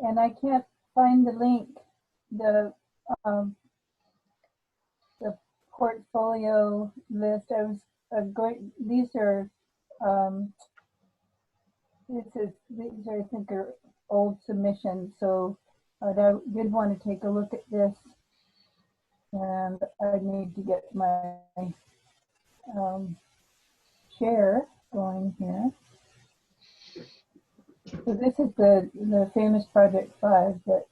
and I can't find the link. The um, the portfolio list. I was going. These are these are I think are old submissions. So I did want to take a look at this, and I need to get my share going here. So this is the famous Project 5 that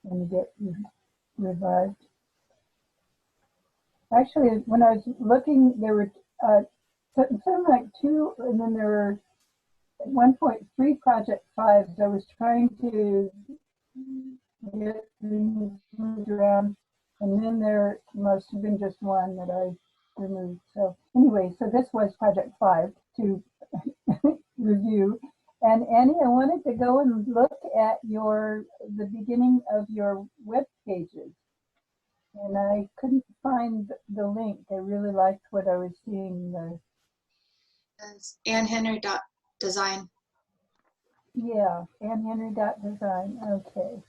going to get revived. Actually, when I was looking, there were something like 2, and then there were 1.3 Project 5s. I was trying to get things moved around, and then there must have been just one that I removed. So anyway, so this was Project 5 to review. And Annie, I wanted to go and look at the beginning of your web pages, and I couldn't find the link. I really liked what I was seeing there. It's AnnHenry.design. Yeah, AnnHenry.design. Okay.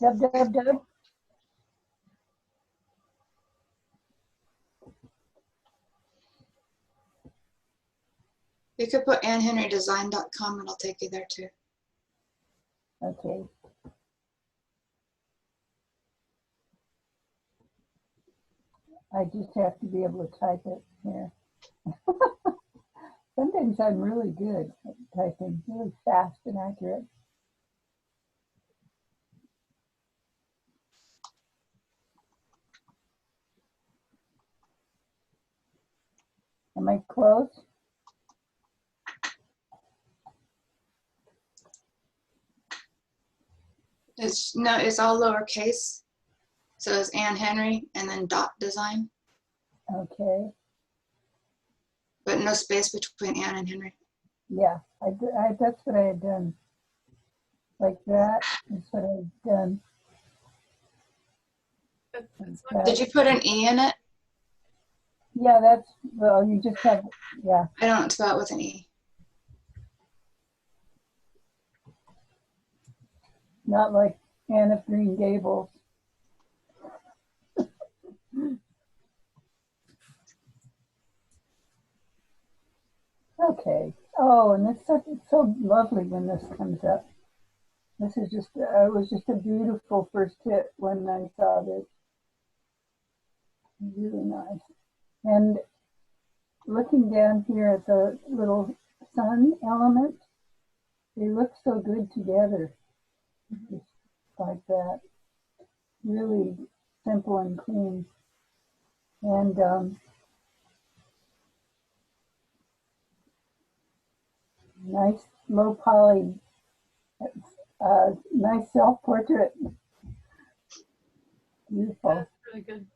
Dub. You could put AnnHenryDesign.com and it'll take you there too. Okay. I just have to be able to type it here. Sometimes I'm really good at typing, really fast and accurate. Am I close? It's all lowercase. So it's Ann Henry and then .design. Okay. But no space between Ann and Henry. Yeah, that's what I had done. Like that is what I had done. Did you put an E in it? Yeah, well, you just have, yeah. I don't spell it with an E. Not like Anne of Green Gables. Okay. Oh, and it's so lovely when this comes up. This is just, it was just a beautiful first hit when I saw this. Really nice. And looking down here at the little sun element, they look so good together. Just like that. Really simple and clean. And nice low poly, nice self-portrait. Beautiful. That's really good.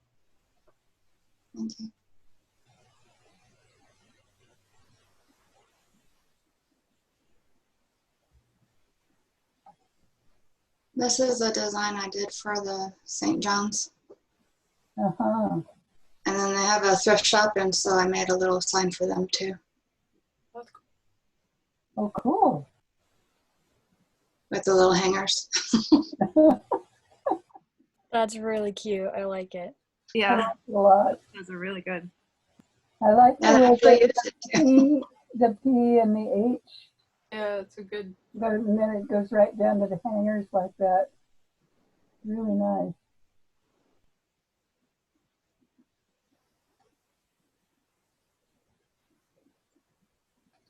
Thank you. This is the design I did for the St. John's. Uh-huh. And then they have a thrift shop, and so I made a little sign for them too. That's cool. Oh, cool. With the little hangers. That's really cute. I like it. Yeah, A lot. those are really good. I like And I actually used it too. the P and the H. Yeah, it's a good. And then it goes right down to the hangers like that. Really nice.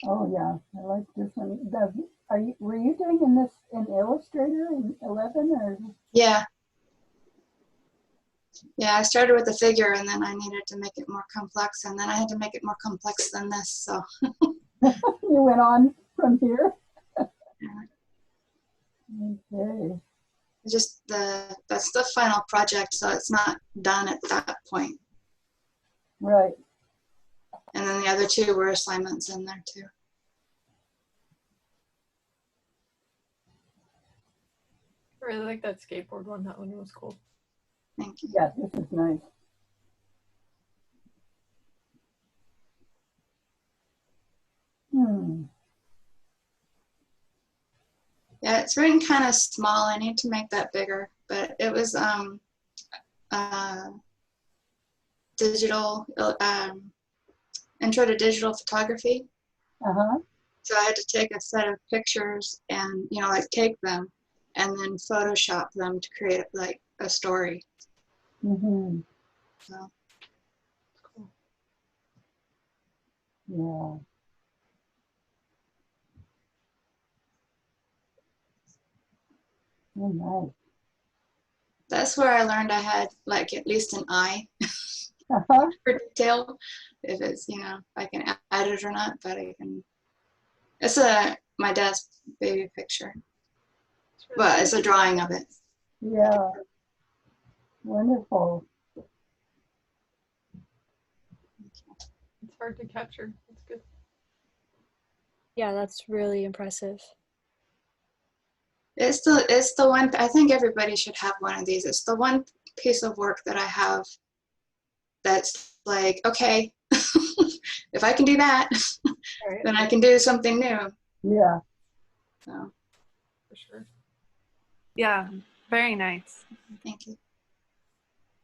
Oh yeah, I like this one. Were you doing this in Illustrator in 11 or? Yeah. Yeah, I started with the figure and then I needed to make it more complex, and then I had to make it more complex than this, so. You went on from here? Yeah. Okay. Just that's the final project, so it's not done at that point. Right. And then the other two were assignments in there too. I really like that skateboard one. That one was cool. Thank you. Yeah, this is nice. Hmm. Yeah, it's written kind of small. I need to make that bigger, but it was digital, intro to digital photography. Uh-huh. So I had to take a set of pictures and, you know, like take them and then Photoshop them to create like a story. Mm-hmm. So Cool. Yeah. Oh, nice. that's where I learned I had like at least an eye Uh-huh. for detail. If it's, you know, I can add it or not, but I can. It's my dad's baby picture, It's really but cool. it's a drawing of it. Yeah. Wonderful. It's hard to capture. It's good. Yeah, that's really impressive. It's the one. I think everybody should have one of these. It's the one piece of work that I have that's like, okay, if I can do that, All right. then I can do something new. Yeah. So For sure. Yeah, very nice. thank you.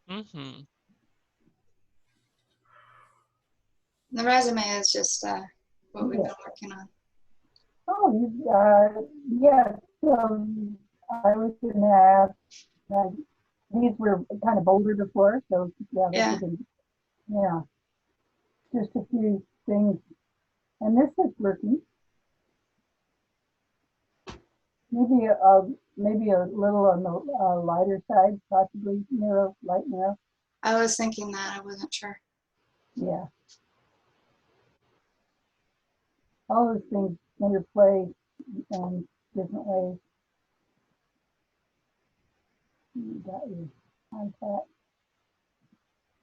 Mm-hmm. The resume is just what we've Yeah. been working on. Oh, yeah. So I was going to ask, these were kind of bolder before, so yeah, Yeah. yeah, just a few things. And this is working. Maybe a little on the lighter side, possibly light narrow. I was thinking that. I wasn't sure. Yeah. All those things interplay in different ways. You got your contact.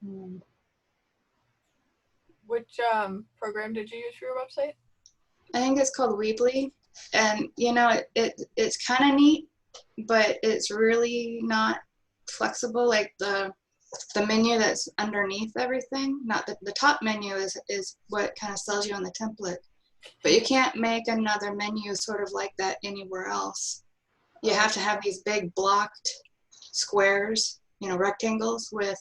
And Which program did you use for your website? I think it's called Weebly, and you know it's kind of neat, but it's really not flexible. Like the menu that's underneath everything, not the top menu is what kind of sells you on the template, but you can't make another menu sort of like that anywhere else. You have to have these big blocked squares, you know, rectangles with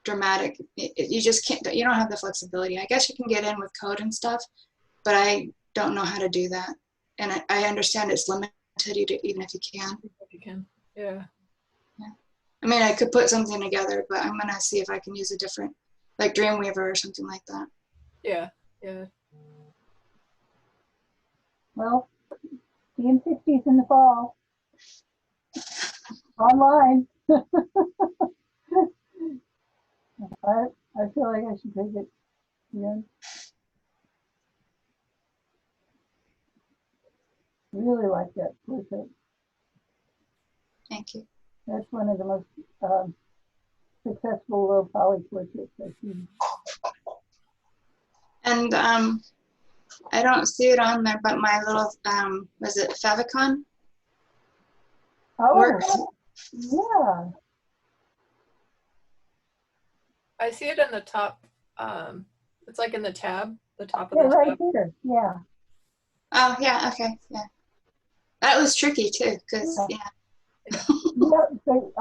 dramatic. You just can't. You don't have the flexibility. I guess you can get in with code and stuff, but I don't know how to do that. And I understand it's limited even if you can. If you can. Yeah. I mean, I could put something together, but I'm gonna see if I can use a different, like Dreamweaver or something like that. Yeah. Yeah. well, DM60's in the fall. Online. I feel like I should take it again. Really like that portrait. Thank you. That's one of the most successful low poly portraits I've seen. And I don't see it on there, but my little was it favicon Oh, works. yeah. I see it in the top. It's like in the tab, the top of Yeah, the right tab. here. Yeah. Oh yeah, okay, yeah. That was tricky too, because yeah. Yeah, so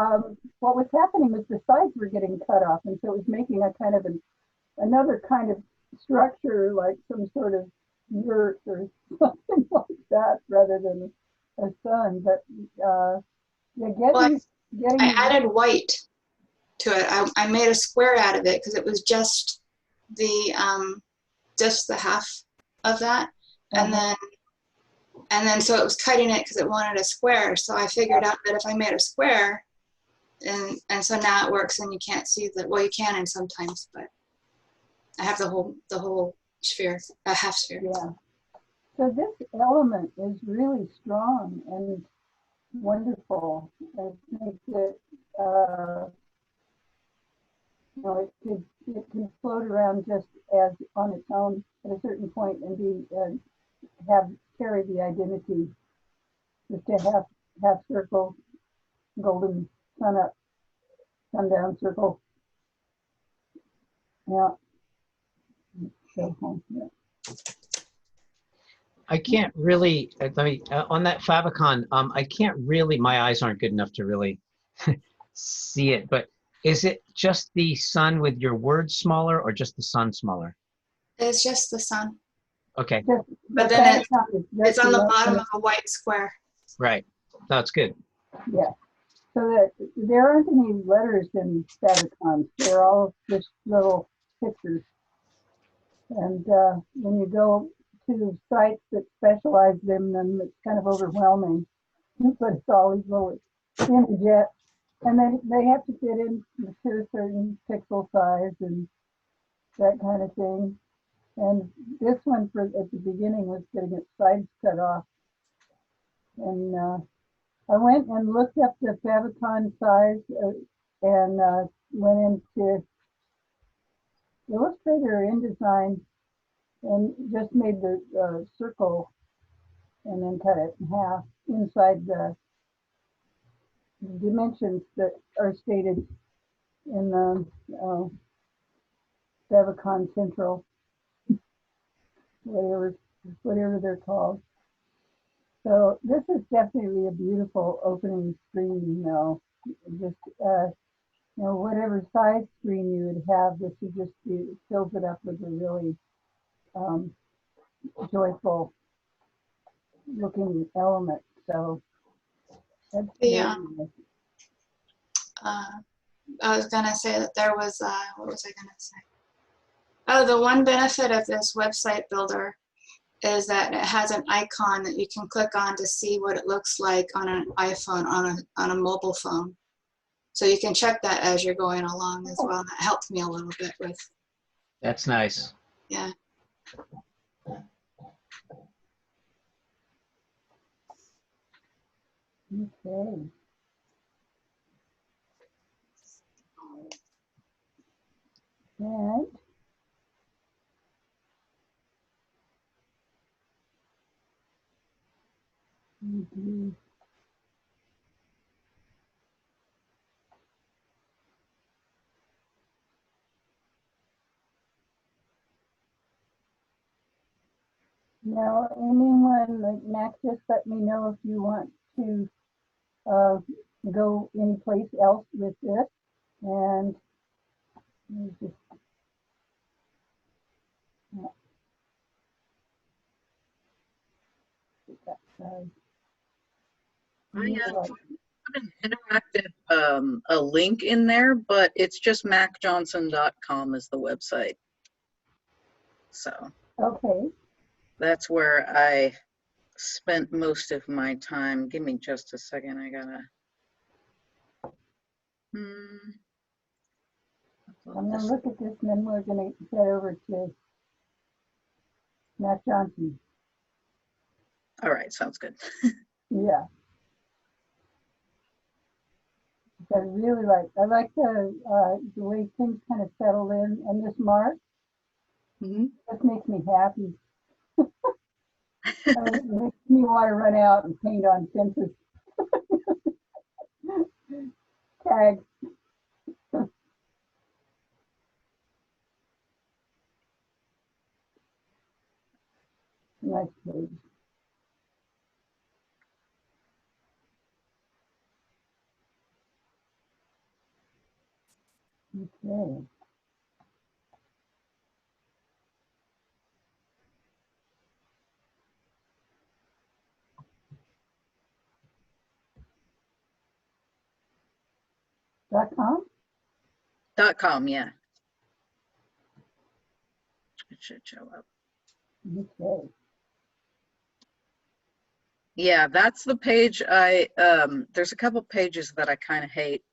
what was happening was the sides were getting cut off, and so it was making a kind of another kind of structure, like some sort of yurt or something like that, rather than a sun. But yeah, Well, getting I added white to it. I made a square out of it because it was just the half of that, and then so it was cutting it because it wanted a square. So I figured out that if I made a square, and so now it works, and you can't see the, well, you can in sometimes, but I have the whole sphere, a half sphere. Yeah. So this element is really strong and wonderful. It makes it it can float around just as on its own at a certain point and be carry the identity. Just a half circle, golden sun up, sundown circle. Yeah. So, yeah. I can't really, let me, on that favicon, I can't really, my eyes aren't good enough to really see it, but is it just the sun with your words smaller or just the sun smaller? It's just the sun. Okay, But then it's on the bottom of a white square. right. No, it's good. Yeah. So that there aren't any letters in favicons. They're all just little pictures. And when you go to sites that specialize in them, it's kind of overwhelming. But it's all these little imagettes. And then they have to fit in to a certain pixel size and that kind of thing. And this one at the beginning was getting its sides cut off. And I went and looked up the favicon size and went into Illustrator or InDesign and just made the circle and then cut it in half inside the dimensions that are stated in the favicon central, whatever they're called. So this is definitely a beautiful opening screen, just whatever size screen you would have, this would just fills it up with a really joyful looking element. So that's Yeah. very nice. I was gonna say that there was what was I gonna say? Oh, the one benefit of this website builder is that it has an icon that you can click on to see what it looks like on an iPhone, on a mobile phone. So you can check that as you're going along as well. That helped me a little bit with, That's nice. yeah. Okay. And now, anyone like Mac, just let me know if you want to go anyplace else with this. And just I put an interactive a link in there, but it's just macjohnson.com is the website. So okay. that's where I spent most of my time. Give me just a second. I gotta. I'm gonna look at this and then we're gonna head over to Matt Johnson. All right, sounds good. Yeah. I like the way things kind of settle in, and this mark just makes me happy. It makes me want to run out and paint on fences. Tag. Nice page. Okay. .com? .com, yeah. It should show up. Okay. Yeah, that's the page there's a couple pages that I kind of hate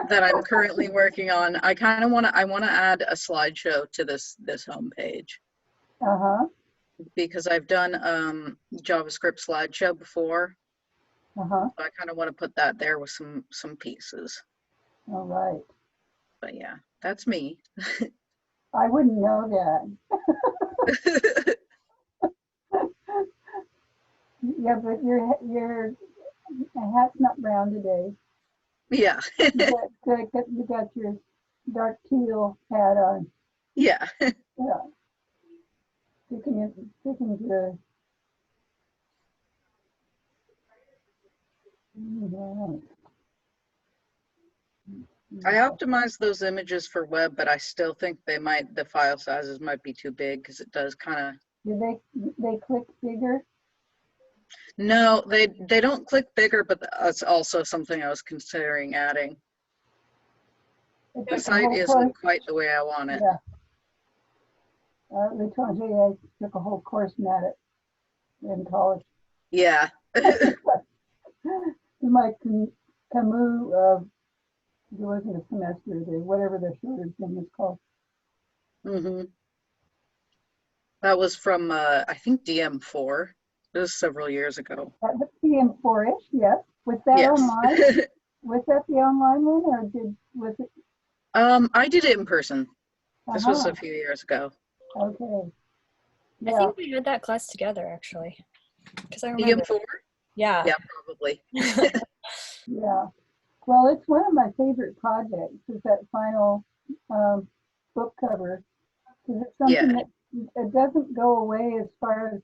that I'm currently working on. I kind of want to add a slideshow to this home page. Because I've done JavaScript slideshow before. So I kind of want to put that there with some pieces. All right. But yeah, that's me. I wouldn't know that. Yeah, but your hat's not brown today. Yeah. You got your dark teal hat on. Yeah. Yeah. Sticking to. I optimized those images for web, but I still think the file sizes might be too big because it does kind of. Do they click bigger? No, they don't click bigger, but that's also something I was considering adding. The site isn't quite the way I want it. Yeah. L'étranger, I took a whole course in it in college. Yeah. My Camus, there wasn't a semester there, whatever the shorter thing is called. Mm-hmm. That was from, I think, DM4. It was several years ago. That was DM4-ish, yes. Was that Yes. online? Was that the online one, or was it? I did it in person. This was a few years ago. Okay. I Yeah. think we had that class together, actually. Because I remember. DM4? Yeah. Yeah, probably. Yeah. Well, it's one of my favorite projects, is that final book cover. Because it's something that it doesn't go away as far as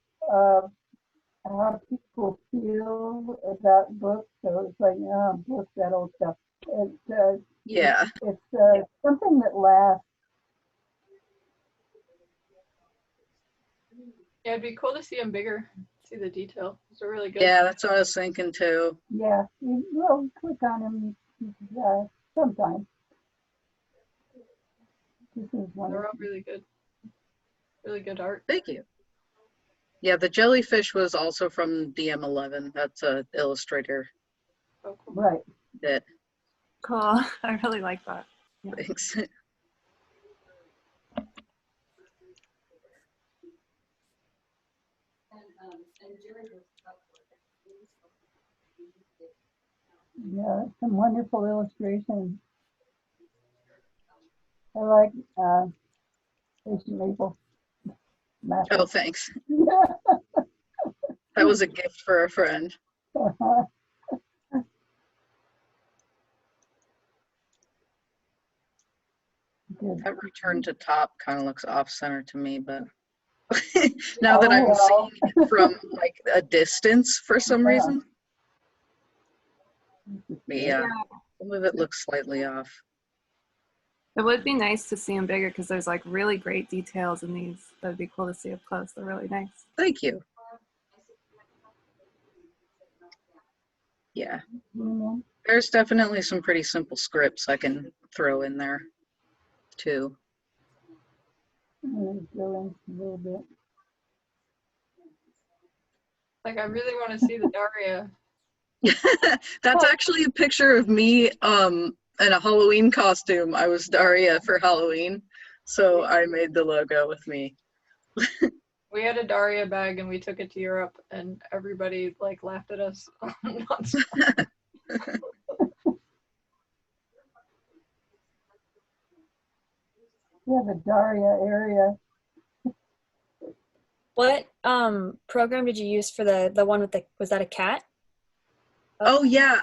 how people feel about books. So it's like, books, that old stuff. Yeah. It's something that lasts. Yeah, it'd be cool to see them bigger, see the detail. Those are really good. Yeah, that's what I was thinking too. Yeah, you will click on them sometimes. This is one. They're all really good. Really good art. Thank you. Yeah, the jellyfish was also from DM11. That's a illustrator. Oh, cool. Right. That. Cool. I really like that. Yeah. Thanks. Yeah, some wonderful illustrations. I like Patient Maple. Oh, thanks. That was a gift for a friend. Good. That return to top kind of looks off center to me, but now that I'm seeing it from like a distance for some reason. But yeah, some of it looks slightly off. It would be nice to see them bigger because there's like really great details in these. That would be cool to see up close. They're really nice. Thank you. Yeah. There's definitely some pretty simple scripts I can throw in there too. Go in a little bit. Like, I really want to see the Daria. That's actually a picture of me in a Halloween costume. I was Daria for Halloween, so I made the logo with me. We had a Daria bag and we took it to Europe and everybody like laughed at us. Yeah, the Daria area. What program did you use for the one with was that a cat? Oh yeah,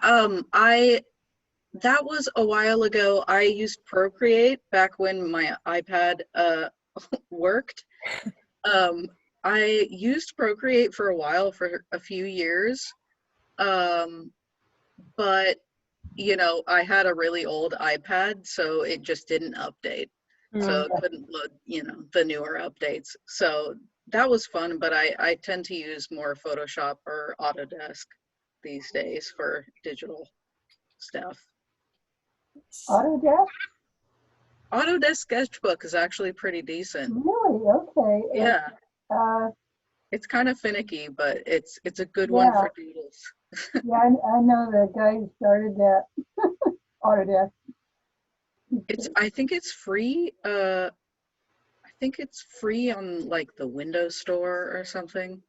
that was a while ago. I used Procreate back when my iPad worked. I used Procreate for a while, for a few years, but you know, I had a really old iPad, so it just didn't update. So it couldn't load, you know, the newer updates. So that was fun, but I tend to use more Photoshop or Autodesk these days for digital stuff. Autodesk? Autodesk Sketchbook is actually pretty decent. Really? Okay. Yeah. Uh, It's kind of finicky, but it's a good one for doodles. Yeah, I know the guy who started that. Autodesk. I think it's free. I think it's free on like the Windows Store or something.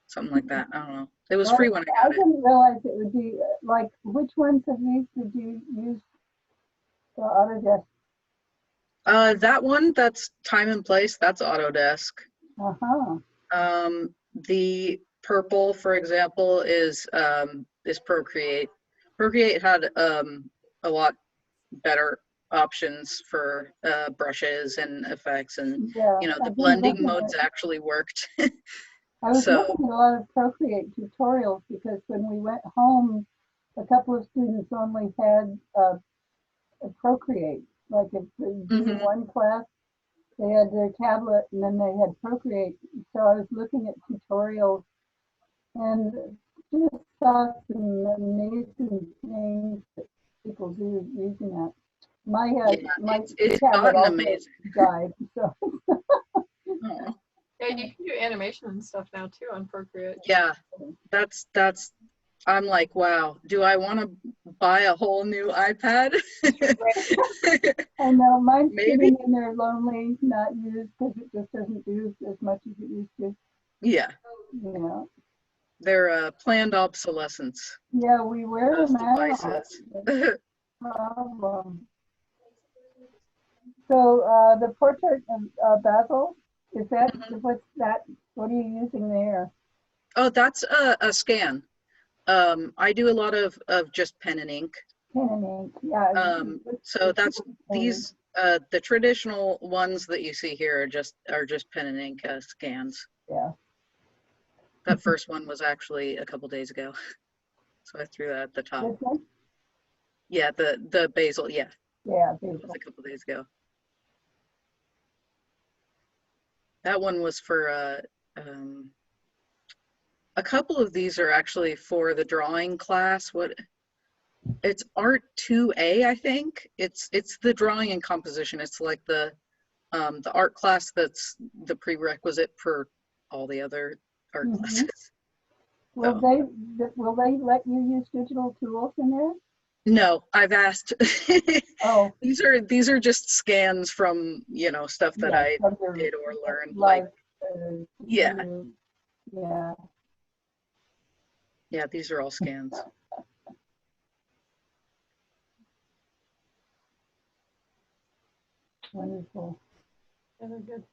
Something like that. I don't know. It was free when I got it. I didn't realize it would be like, which ones of these did you use? So Autodesk. That one, that's time and place, that's Autodesk. Uh-huh. The purple, for example, is Procreate. Procreate had a lot better options for brushes and effects, and Yeah. you know, the I've been blending looking modes at, actually worked. I was So looking at a lot of Procreate tutorials because when we went home, a couple of students only had a Procreate, like a DM8 Class. They had their tablet and then they had Procreate. So I was looking at tutorials and just saw some amazing things that people do using that. My yeah, it's tablet gotten also amazing. died, so Oh, Yeah, you can do animation and stuff now too on Procreate. yeah, that's I'm like, wow, do I want to buy a whole new iPad? I know mine's Maybe. sitting in there lonely, not used because it just doesn't do as much as it used to. Yeah, You know. they're planned obsolescence, Yeah, we wear those them out. devices. That's the problem. So the portrait of Basil, is that what's that? What are you using there? Oh, that's a scan. I do a lot of just pen and ink. Pen and ink. Yeah. So that's these the traditional ones that you see here are just pen and ink scans. Yeah. That first one was actually a couple days ago, so I threw that at the top. This one? Yeah, the basil. Yeah, Yeah. that was a couple days ago. That one was for a couple of these are actually for the drawing class. It's Art 2A, I think. It's the drawing and composition. It's like the art class that's the prerequisite for all the other art classes. Will they let you use digital tools in there? No, I've asked. Oh. These are just scans from, you know, stuff that I did or learned. Like, yeah. Yeah. Yeah, these are all scans. Wonderful. Yeah, they're good.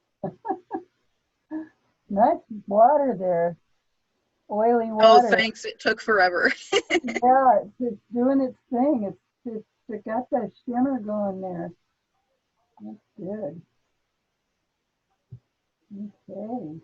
Nice water there. Oily water. Oh, thanks. It took forever. Yeah, it's doing its thing. It got that shimmer going there. That's good. Okay.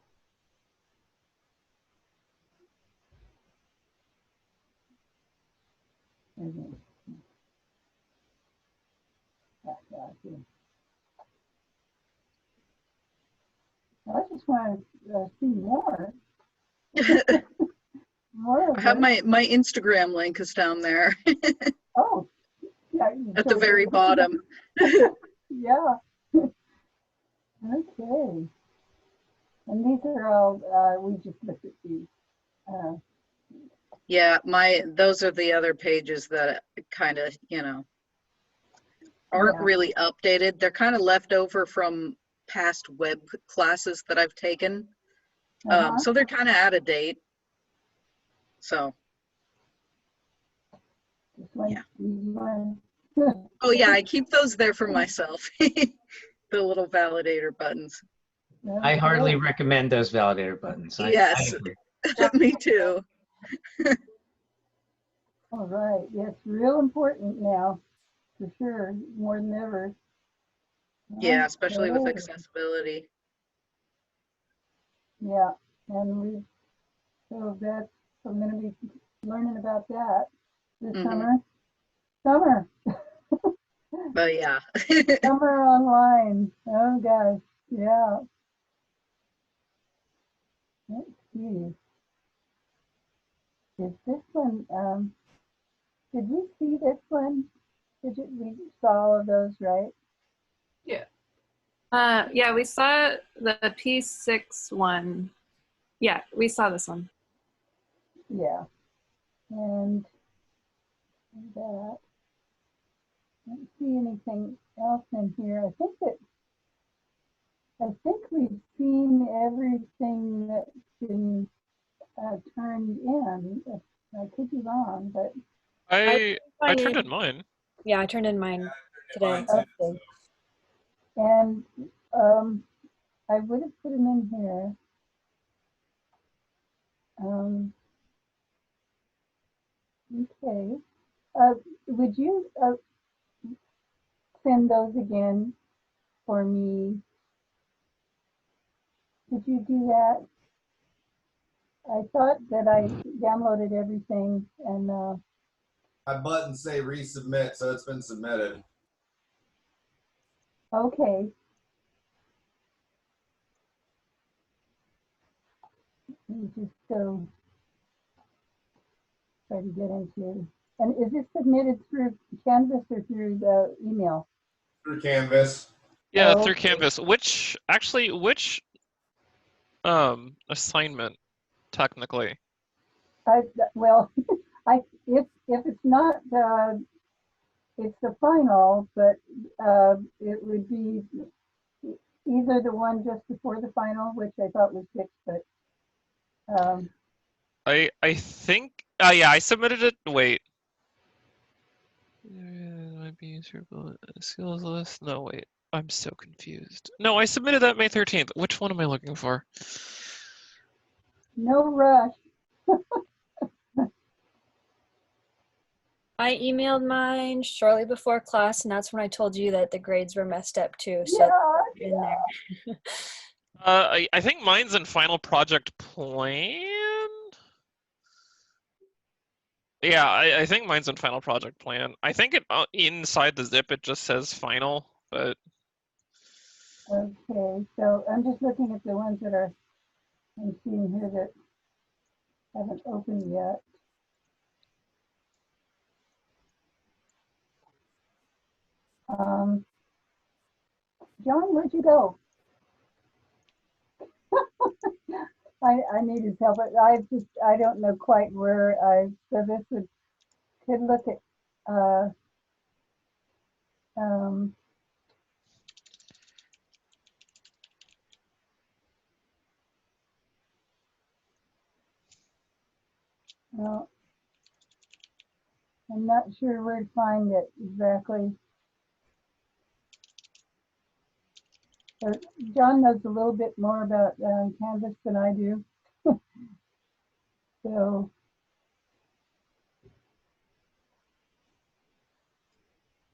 I just want to see more. More of I have it. my Instagram link is down there Oh, yeah. at the very bottom. Yeah. Okay. And these are all, we just looked at these. Yeah, those are the other pages that kind of, you know, aren't really updated. They're kind of left over from past web classes that I've taken. So they're kind of out of date. So, yeah. Oh yeah, I keep those there for myself. The little validator buttons. I hardly recommend those validator buttons. Yes, me too. All right. Yeah, it's real important now, for sure, more than ever. Yeah, especially with accessibility. Yeah, and so I'm going to be learning about that this summer. Summer. Oh yeah. Summer online. Oh gosh. Yeah. Let's see. Is this one? Did we see this one? We saw all of those, right? Yeah. Yeah, we saw the P6 one. Yeah, we saw this one. Yeah. And that. I don't see anything else in here. I think we've seen everything that's been turned in. I could be wrong, but I turned in mine. Yeah, I turned in mine. today. Okay. And I would have put them in here. Okay. Would you send those again for me? Did you do that? I thought that I downloaded everything and My buttons say resubmit, so it's been submitted. okay. Let me just go try to get into. And is this submitted through Canvas or through the email? Through Canvas. Yeah, Oh, through okay. Canvas. Which assignment technically? Well, if it's not it's the final, but it would be either the one just before the final, which I thought was fixed, but I think yeah, I submitted it. Wait. Might be skills list. No, wait. I'm so confused. No, I submitted that May 13th. Which one am I looking for? no rush. I emailed mine shortly before class, and that's when I told you that the grades were messed up too. So Yeah, in there. I think mine's in final project plan. Yeah, I think mine's in final project plan. I think it inside the zip it just says final, but okay. So I'm just looking at the ones that I'm seeing here that haven't opened yet. John, where'd you go? I needed help, but I don't know quite where so this could look at um, well, I'm not sure where to find it exactly. So John knows a little bit more about Canvas than I do. So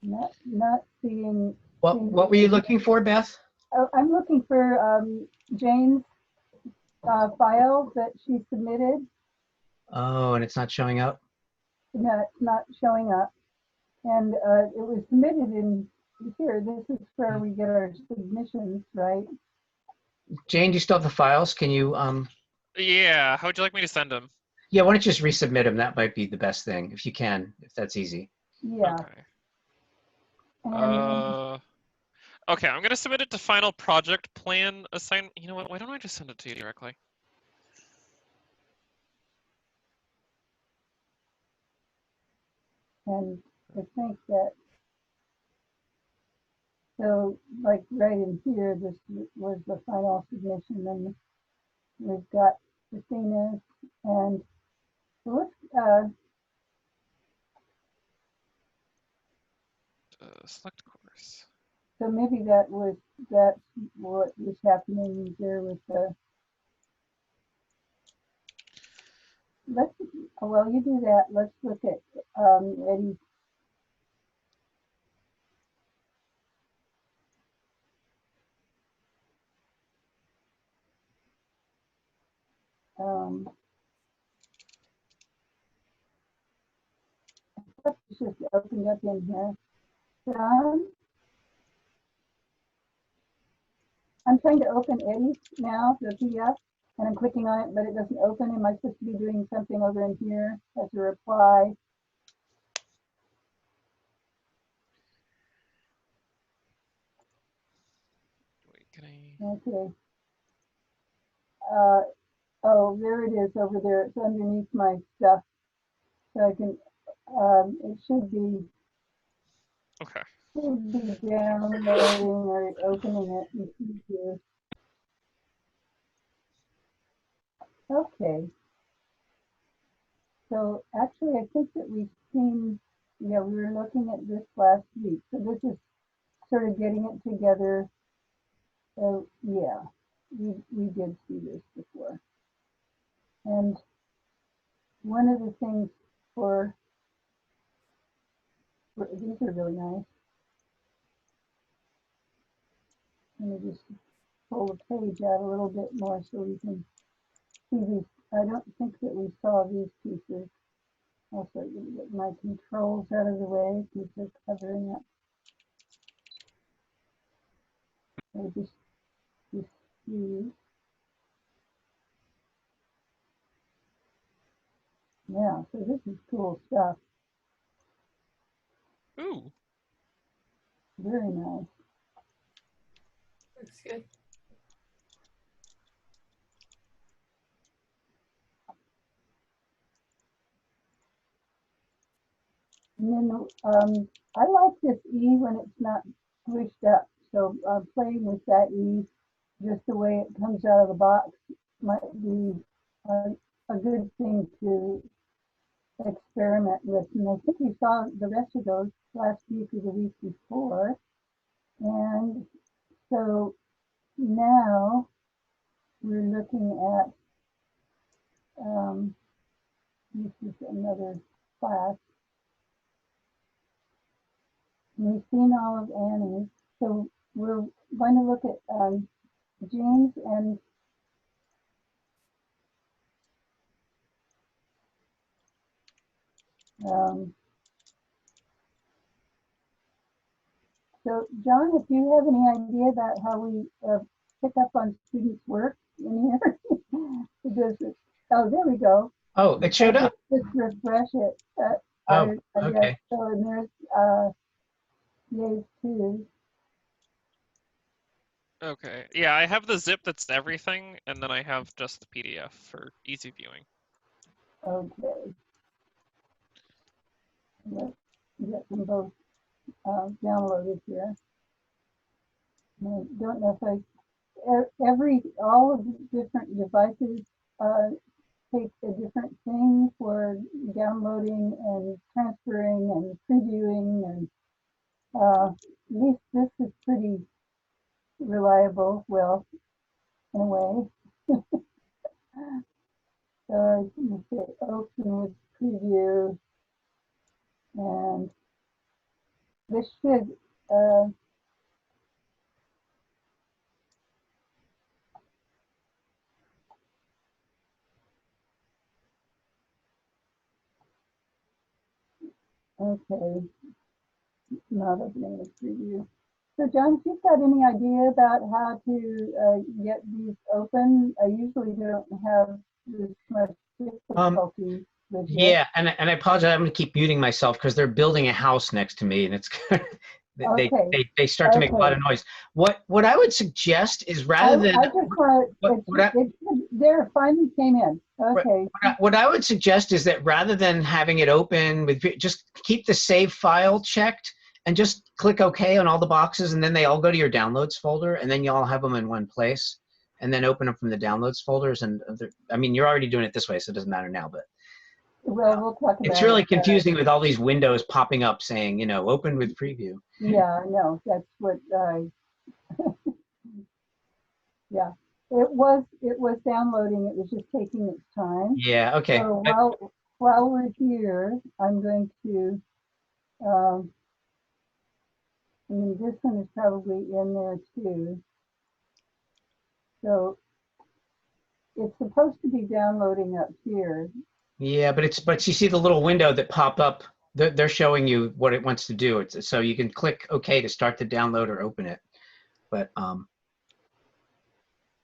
not seeing. What were you looking for, Beth? Oh, I'm looking for Jane's file that she submitted. Oh, and it's not showing up? No, it's not showing up. And it was submitted in here. This is where we get our submissions, right? Jane, do you still have the files? Can you, yeah, how would you like me to send them? yeah, why don't you just resubmit them? That might be the best thing, if you can, if that's easy. Yeah. Okay. And Okay, I'm gonna submit it to final project plan assign. You know what? Why don't I just send it to you directly? I think that, so like right in here, this was the final submission, and we've got Christina's, and let's, Select course. so maybe that's what was happening here with the, let's, well, you do that. Let's look at Eddie's. It's just opened up in here. John, I'm trying to open Eddie's now, the PDF, and I'm clicking on it, but it doesn't open. Am I supposed to be doing something over in here as a reply? Wait, can I? Okay. Oh, there it is over there. It's underneath my stuff. So I can, it should be Okay. downloading or opening it. You see here. Okay. So actually, I think that we've seen yeah, we were looking at this last week. So this is sort of getting it together. So yeah, we did see this before. And one of the things these are really nice. Let me just pull the page out a little bit more so we can see these. I don't think that we saw these pieces. Also, I'm going to get my controls out of the way because they're covering up. So just see. Yeah, so this is cool stuff. Ooh. Very nice. Looks good. And then I like this E when it's not squished up. So playing with that E, just the way it comes out of the box, might be a good thing to experiment with. And I think we saw the rest of those last week or the week before. And so now we're looking at, this is another class. And we've seen all of Annie's. So we're going to look at James and so John, if you have any idea about how we pick up on students' work in here, because oh, there we go. Oh, it showed up. Just refresh it. Oh, okay. So and there's Yays too. Okay. Yeah, I have the zip that's everything, and then I have just the PDF for easy viewing. Okay. Let's get them both downloaded here. I don't know if all of the different devices take a different thing for downloading and transferring and previewing, and at least this is pretty reliable, well, in a way. So I can say open with preview, and this should okay, not opening with preview. So John, if you've got any idea about how to get these open, I usually don't have this much difficulty with this. Yeah, and I apologize. I'm going to keep muting myself because they're building a house next to me, and it's they start to make a lot of noise. What I would suggest is rather than I just want there finally came in. Okay. What I would suggest is that rather than having it open with, just keep the save file checked and just click OK on all the boxes, and then they all go to your downloads folder, and then you all have them in one place, and then open them from the downloads folders. And I mean, you're already doing it this way, so it doesn't matter now, but well, we'll talk about it's really confusing with all these windows popping up saying, you know, open with preview. Yeah, I know. That's what yeah. It was downloading. It was just taking its time. Yeah, okay. So while we're here, I'm going to I mean, this one is probably in there too. So it's supposed to be downloading up here. Yeah, but you see the little window that pop up. They're showing you what it wants to do. So you can click OK to start the download or open it. But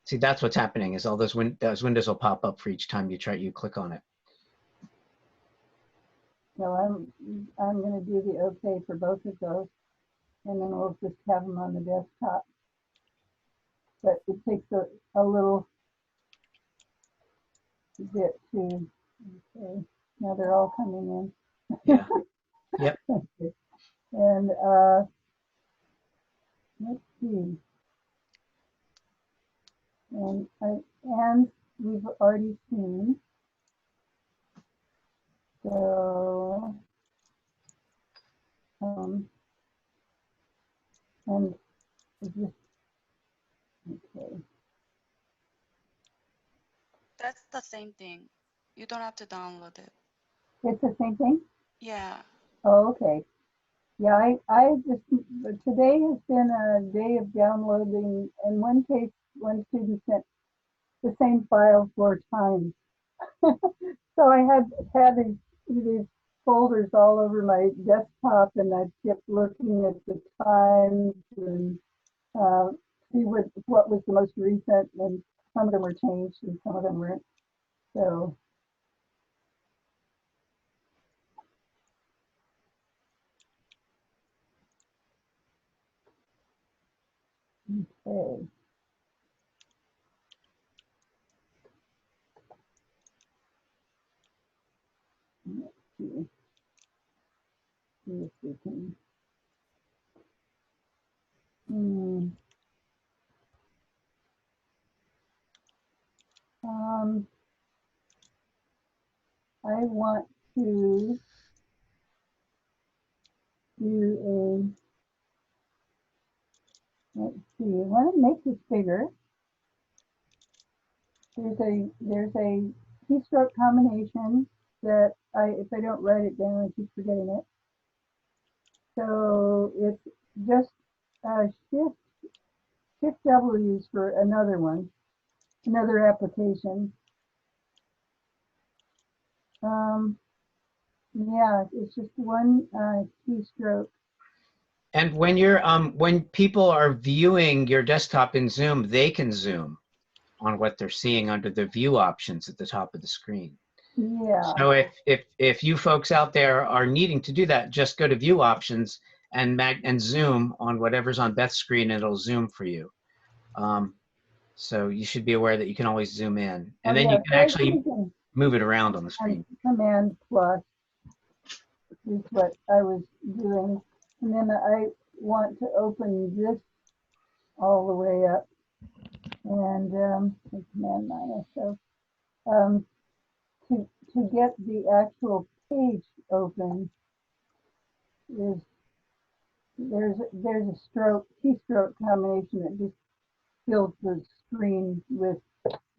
see, that's what's happening is all those windows will pop up for each time you click on it. So I'm going to do the OK for both of those, and then we'll just have them on the desktop. But it takes a little bit to. Okay, now they're all coming in. Yeah. Yep. Okay. And let's see. And we've already seen. So And is this, okay. That's the same thing. You don't have to download it. It's the same thing? Yeah. Oh, okay. Yeah, I just, today has been a day of downloading. In one case, one student sent the same file 4 times. So I had these folders all over my desktop, and I kept looking at the times and see what was the most recent, and some of them were changed and some of them weren't. So okay. Let's see. See if we can. I want to do let's see, I want to make this bigger. There's a keystroke combination that if I don't write it down, I keep forgetting it. So it's just shift W's for another one, another application. Yeah, it's just one keystroke. And when people are viewing your desktop in Zoom, they can zoom on what they're seeing under the view options at the top of the screen. Yeah. So if you folks out there are needing to do that, just go to view options and zoom on whatever's on Beth's screen, and it'll zoom for you. So you should be aware that you can always zoom in, and then you can actually move it around on the screen. Command plus is what I was doing, and then I want to open this all the way up, and command minus. So to get the actual page open is there's a keystroke combination that just fills the screen with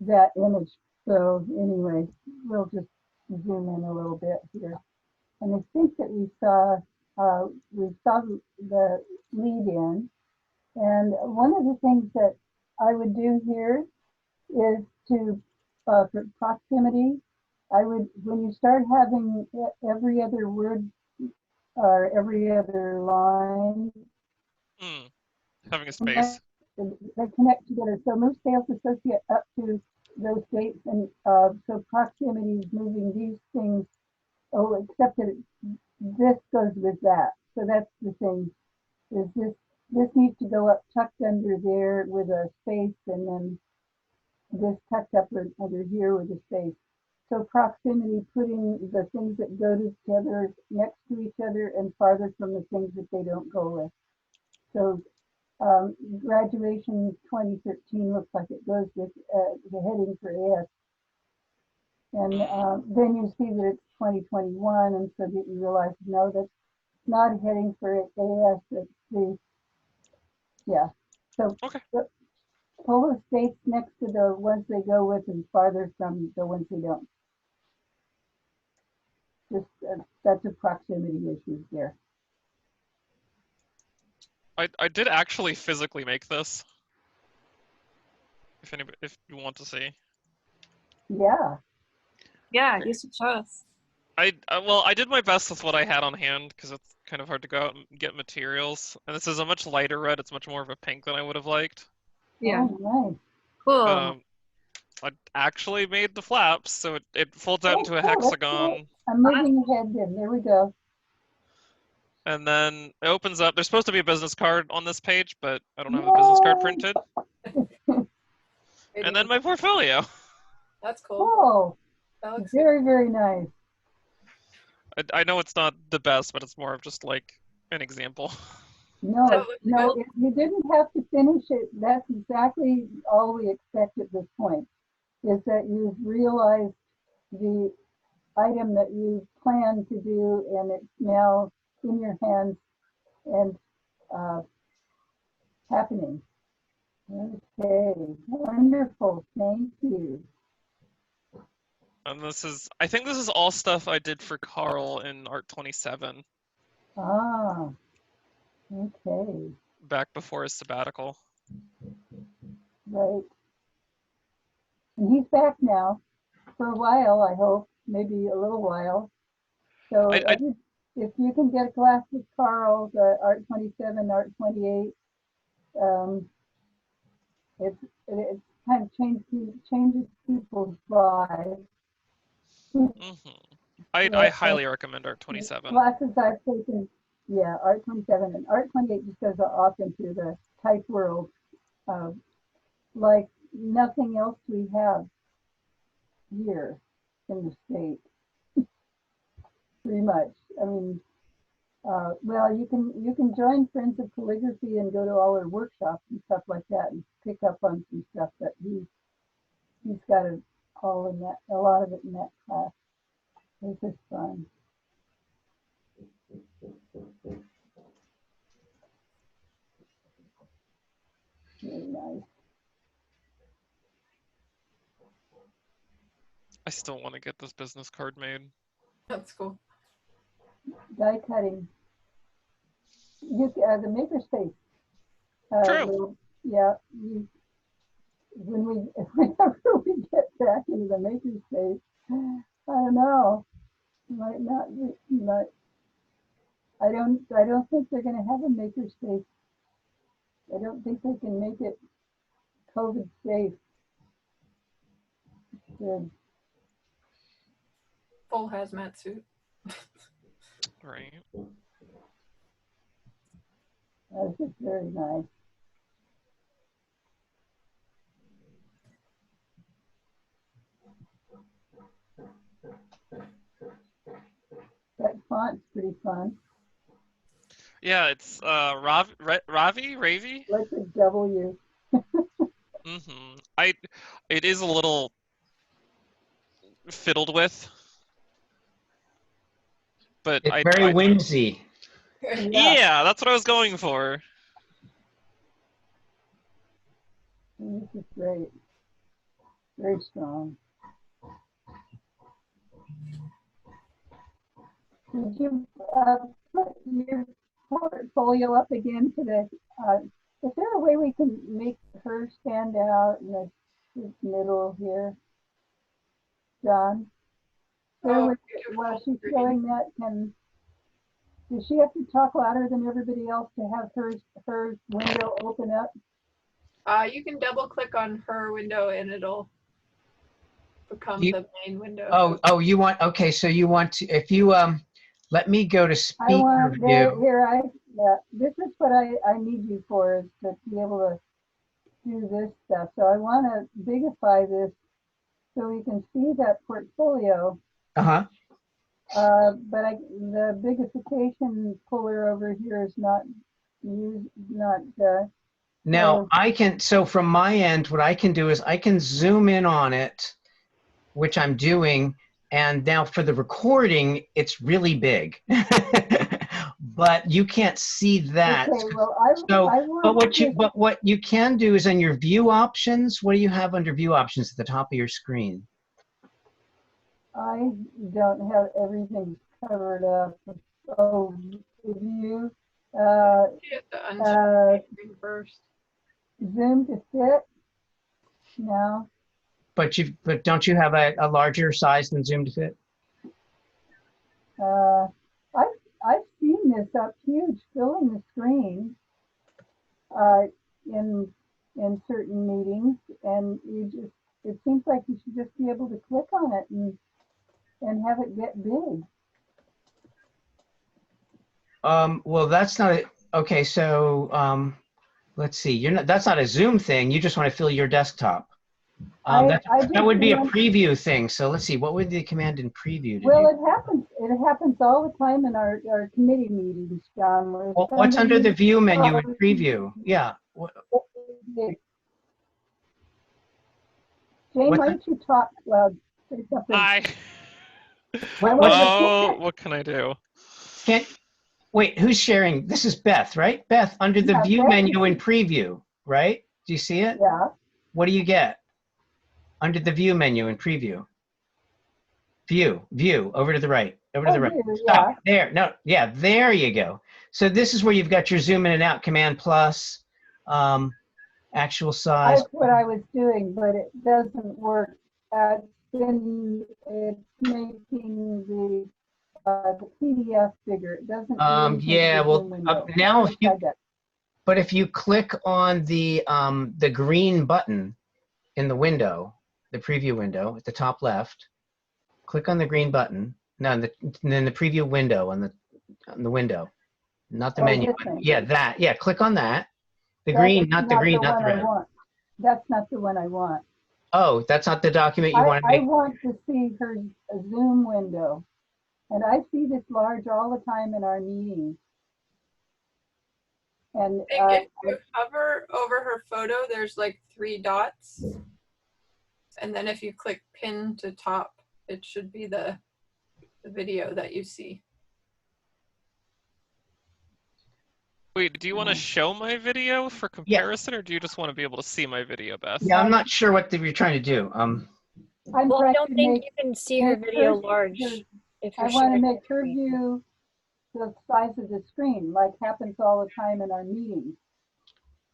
that image. So anyway, we'll just zoom in a little bit here. And I think that we saw the lead in. And one of the things that I would do here is to, for proximity, when you start having every other word or every other line, Having a space. they connect together. So move sales associate up to those dates, and so proximity is moving these things. Oh, except that this goes with that. So that's the thing. Is this needs to go up tucked under there with a space, and then this tucked up under here with a space. So proximity, putting the things that go together next to each other and farther from the things that they don't go with. So graduation 2013 looks like it goes with the heading for AS. And then you see that it's 2021, and so that you realize, no, that's not a heading for AS, it's the, yeah. So okay. Pull the states next to the ones they go with and farther from the ones they don't. Just that's a proximity issue there. I did actually physically make this. If you want to see. Yeah. Yeah, you should show us. Well, I did my best with what I had on hand because it's kind of hard to go out and get materials. And this is a much lighter red. It's much more of a pink than I would have liked. Yeah. Oh, nice. Cool. But I actually made the flaps, so it folds out into a cool. hexagon. I'm moving ahead then. There we go. And then it opens up. There's supposed to be a business card on this page, but I don't have a business card printed. And then my portfolio. That's cool. Oh, That looks very, very nice. I know it's not the best, but it's more of just like an example. No, you didn't have to finish it. That's exactly all we expect at this point, is that you've realized the item that you planned to do, and it's now in your hands and happening. Okay, wonderful. Thank you. And I think this is all stuff I did for Carl in Art 27. Ah, okay, Back before his sabbatical. right. And he's back now for a while, I hope, maybe a little while. So if you can get a class with Carl, the Art 27, Art 28, it kind of changes people's lives. I highly recommend Art 27. Classes I've taken, yeah, Art 27 and Art 28 just goes off into the type world, like nothing else we have here in the state. Pretty much. I mean, well, you can join Friends of Calligraphy and go to all their workshops and stuff like that and pick up on some stuff that he's got it all in that, a lot of it in that class. It's just fun. Really nice. I still want to get this business card made. That's cool. Die cutting. The makerspace. True. Yeah. Whenever we get back into the makerspace, I don't know. Might not. I don't think they're going to have a makerspace. I don't think they can make it COVID safe. Good. Full hazmat suit. Right. That's just very nice. That font's pretty fun. Yeah, it's Ravi. Like a W. It is a little fiddled with, but It's very whimsy. Yeah, that's what I was going for. This is great. Very strong. Did you put your portfolio up again today? Is there a way we can make her stand out in the middle here? John? While she's showing that, does she have to talk louder than everybody else to have her window open up? You can double click on her window and it'll become the main window. Oh, you want, okay, so you want to, if you, let me go to speaker view. This is what I need you for, is to be able to do this stuff. So I want to bigify this so we can see that portfolio. Uh-huh. But the bigification puller over here is not used, now I can, so from my end, what I can do is I can zoom in on it, which I'm doing. And now for the recording, it's really big, but you can't see that. Okay, well, but what you can do is on your view options. What do you have under view options at the top of your screen? I don't have everything covered up. Oh, view. First. Zoom to fit. No. But don't you have a larger size than Zoom to fit? I've seen this up huge, filling the screen in certain meetings, and it seems like you should just be able to click on it and have it get big. Well, that's not it. Okay, so let's see. That's not a Zoom thing. You just want to fill your desktop. That would be a preview thing. So let's see. What would the command in preview do? Well, it happens all the time in our committee meetings, John. Well, what's under the view menu in preview? Yeah. Jane, why don't you talk loud? Say something. What can I do? Wait, who's sharing? This is Beth, right? Beth, under the Yeah, view Beth menu is- in preview, right? Do you see it? Yeah. What do you get? Under the view menu in preview. View, over to the right, over to the right. View, Stop, yeah. there, no, yeah, there you go. So this is where you've got your zoom in and out, Command plus, actual size. That's what I was doing, but it doesn't work. It's making the PDF bigger. It doesn't do anything to Yeah, the well, Zoom window. now I if you, tried that. but if you click on the green button in the window, the preview window at the top left, click on the green button. No, then the preview window on the window, not the Oh, menu. this But thing. yeah, that. Yeah, click on that. The That's green, not the green, not one the I red. want. That's not the one I want. Oh, that's not the document you want to I make. want to see her Zoom window. And I see this large all the time in our meetings. And I think if you hover over her photo, there's like 3 dots. And then if you click pin to top, it should be the video that you see. Wait, do you want to show my video for comparison, or do you just want to be able to see my video, Beth? Yeah, I'm not sure what you're trying to do. I'm Well, I trying don't to think make, you can see her make video her- large her- if I you're want to sharing make the her screen. view the size of the screen, like happens all the time in our meetings.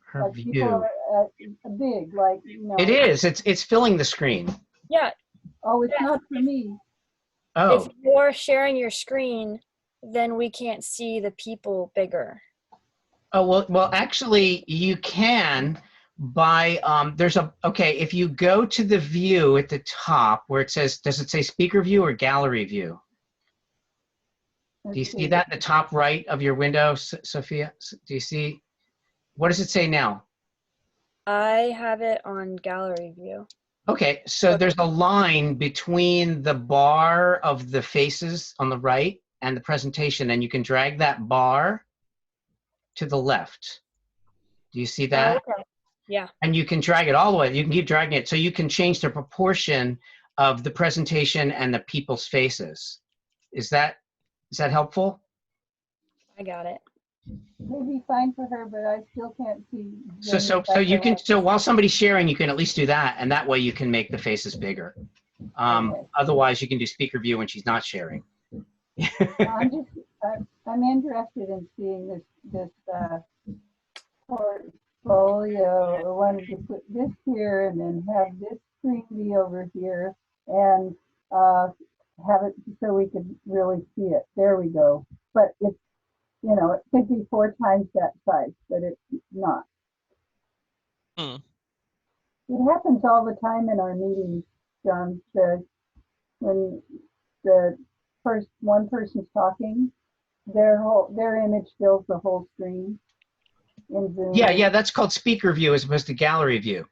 Her Like people view. are big, like, you know. It is. It's filling the screen. Yeah, Oh, it's Yeah. not for me. Oh, if you're sharing your screen, then we can't see the people bigger. well, actually, you can by okay. If you go to the view at the top where it says, does it say speaker view or gallery view? Do you see that in the top right of your window, Sophia? Do you see? What does it say now? I have it on gallery view. Okay, so there's a line between the bar of the faces on the right and the presentation, and you can drag that bar to the left. Do you see that? Oh, okay. Yeah. And you can drag it all the way. You can keep dragging it. So you can change the proportion of the presentation and the people's faces. Is that helpful? I got it. Maybe fine for her, but I still can't see. So you can, so while somebody's sharing, you can at least do that, and that way you can make the faces bigger. Okay. Otherwise, you can do speaker view when she's not sharing. I'm interested in seeing this portfolio. I wanted to put this here and then have this screen be over here and have it so we could really see it. There we go. But it's, you know, it could be 4 times that size, but it's not. Hmm. It happens all the time in our meetings, John. When the one person's talking, their image fills the whole screen in Zoom. Yeah, that's called speaker view as opposed to gallery view.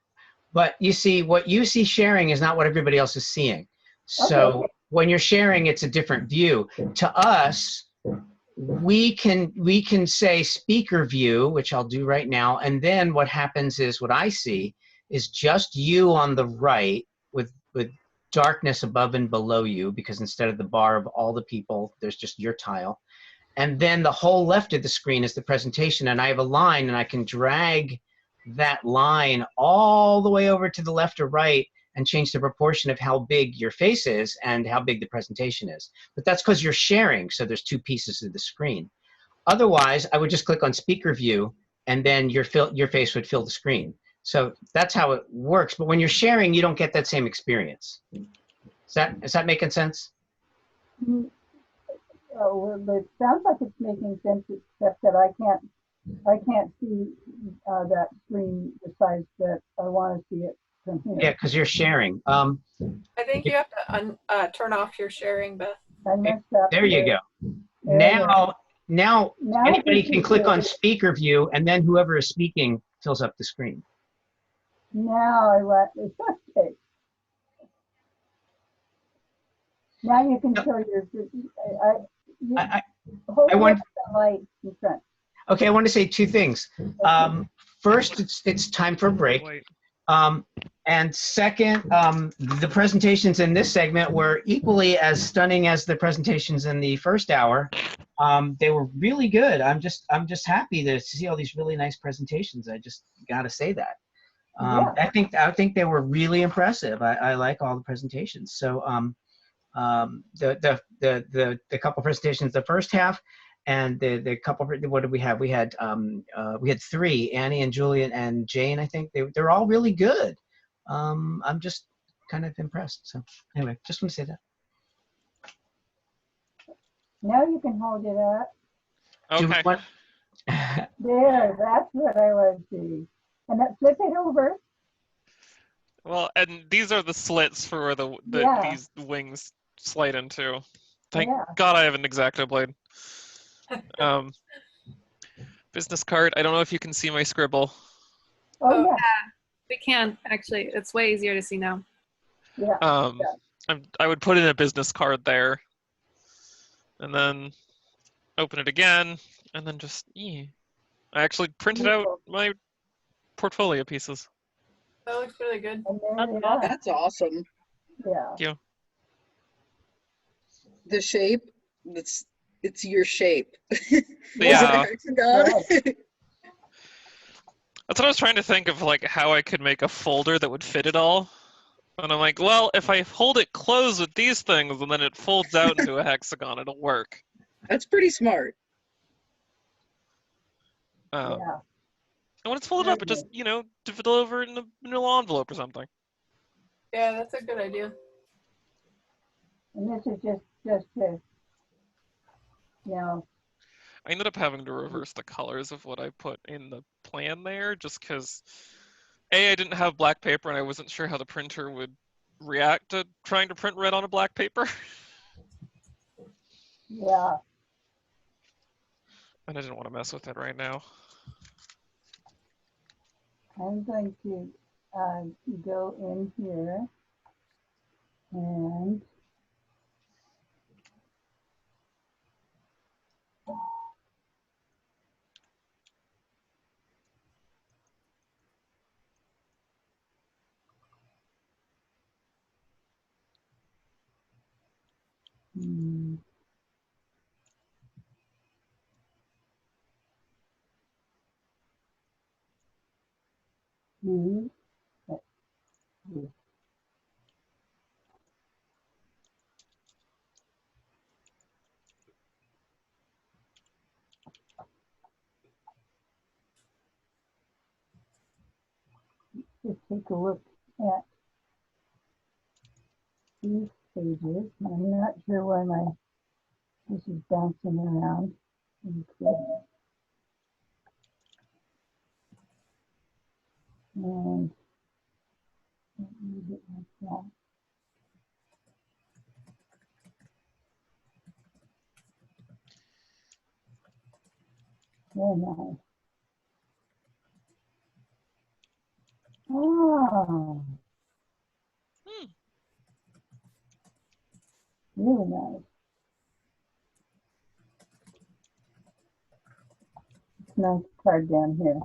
But you see, what you see sharing is not what everybody else is seeing. So when you're sharing, it's a different view. To us, we can say speaker view, which I'll do right now, and then what happens is, what I see is just you on the right with darkness above and below you, because instead of the bar of all the people, there's just your tile. And then the whole left of the screen is the presentation, and I have a line, and I can drag that line all the way over to the left or right and change the proportion of how big your face is and how big the presentation is. But that's because you're sharing, so there's 2 pieces of the screen. Otherwise, I would just click on speaker view, and then your face would fill the screen. So that's how it works. But when you're sharing, you don't get that same experience. Is that making sense? Oh, well, it sounds like it's making sense, except that I can't see that screen the size that I want to see it from here. Yeah, because you're sharing. I think you have to turn off your sharing, Beth. I messed up. There you go. Now anybody can click on speaker view, and then whoever is speaking fills up the screen. Now I want okay. Now you can show your. I want the light in front. Okay, I want to say 2 things. First, it's time for a break. And second, the presentations in this segment were equally as stunning as the presentations in the first hour. They were really good. I'm just happy to see all these really nice presentations. I just got to say that. Yeah. I think they were really impressive. I like all the presentations. So the couple presentations, the first half, and the couple. What did we have? We had three: Annie and Julian and Jane. I think they're all really good. I'm just kind of impressed. So anyway, just want to say that. Now you can hold it up. Okay. There, that's what I want to see. And then flip it over. Well, and these are the slits for where Yeah. these wings slide into. Thank Yeah. God I have an X-Acto blade. Business card. I don't know if you can see my scribble. Oh, yeah. We can, actually. It's way easier to see now. Yeah. I would put in a business card there, and then open it again, and then just I actually printed out my portfolio pieces. That looks really good. And there they are. That's awesome. Yeah. Thank you. The shape, it's your shape. Yeah. Right. That's what I was trying to think of, like how I could make a folder that would fit it all. And I'm like, well, if I hold it closed with these things and then it folds out into a hexagon, it'll work. That's pretty smart. Yeah. And when it's folded up, it just, deliver in a manila envelope or something. Yeah, that's a good idea. And this is just to, I ended up having to reverse the colors of what I put in the plan there, just because, A, I didn't have black paper and I wasn't sure how the printer would react to trying to print red on a black paper. yeah. And I didn't want to mess with it right now. I'm going to go in here and just take a look at these pages. I'm not sure why this is bouncing around. Okay. And move it like that. Very nice. Oh. Really nice. It's a nice card down here.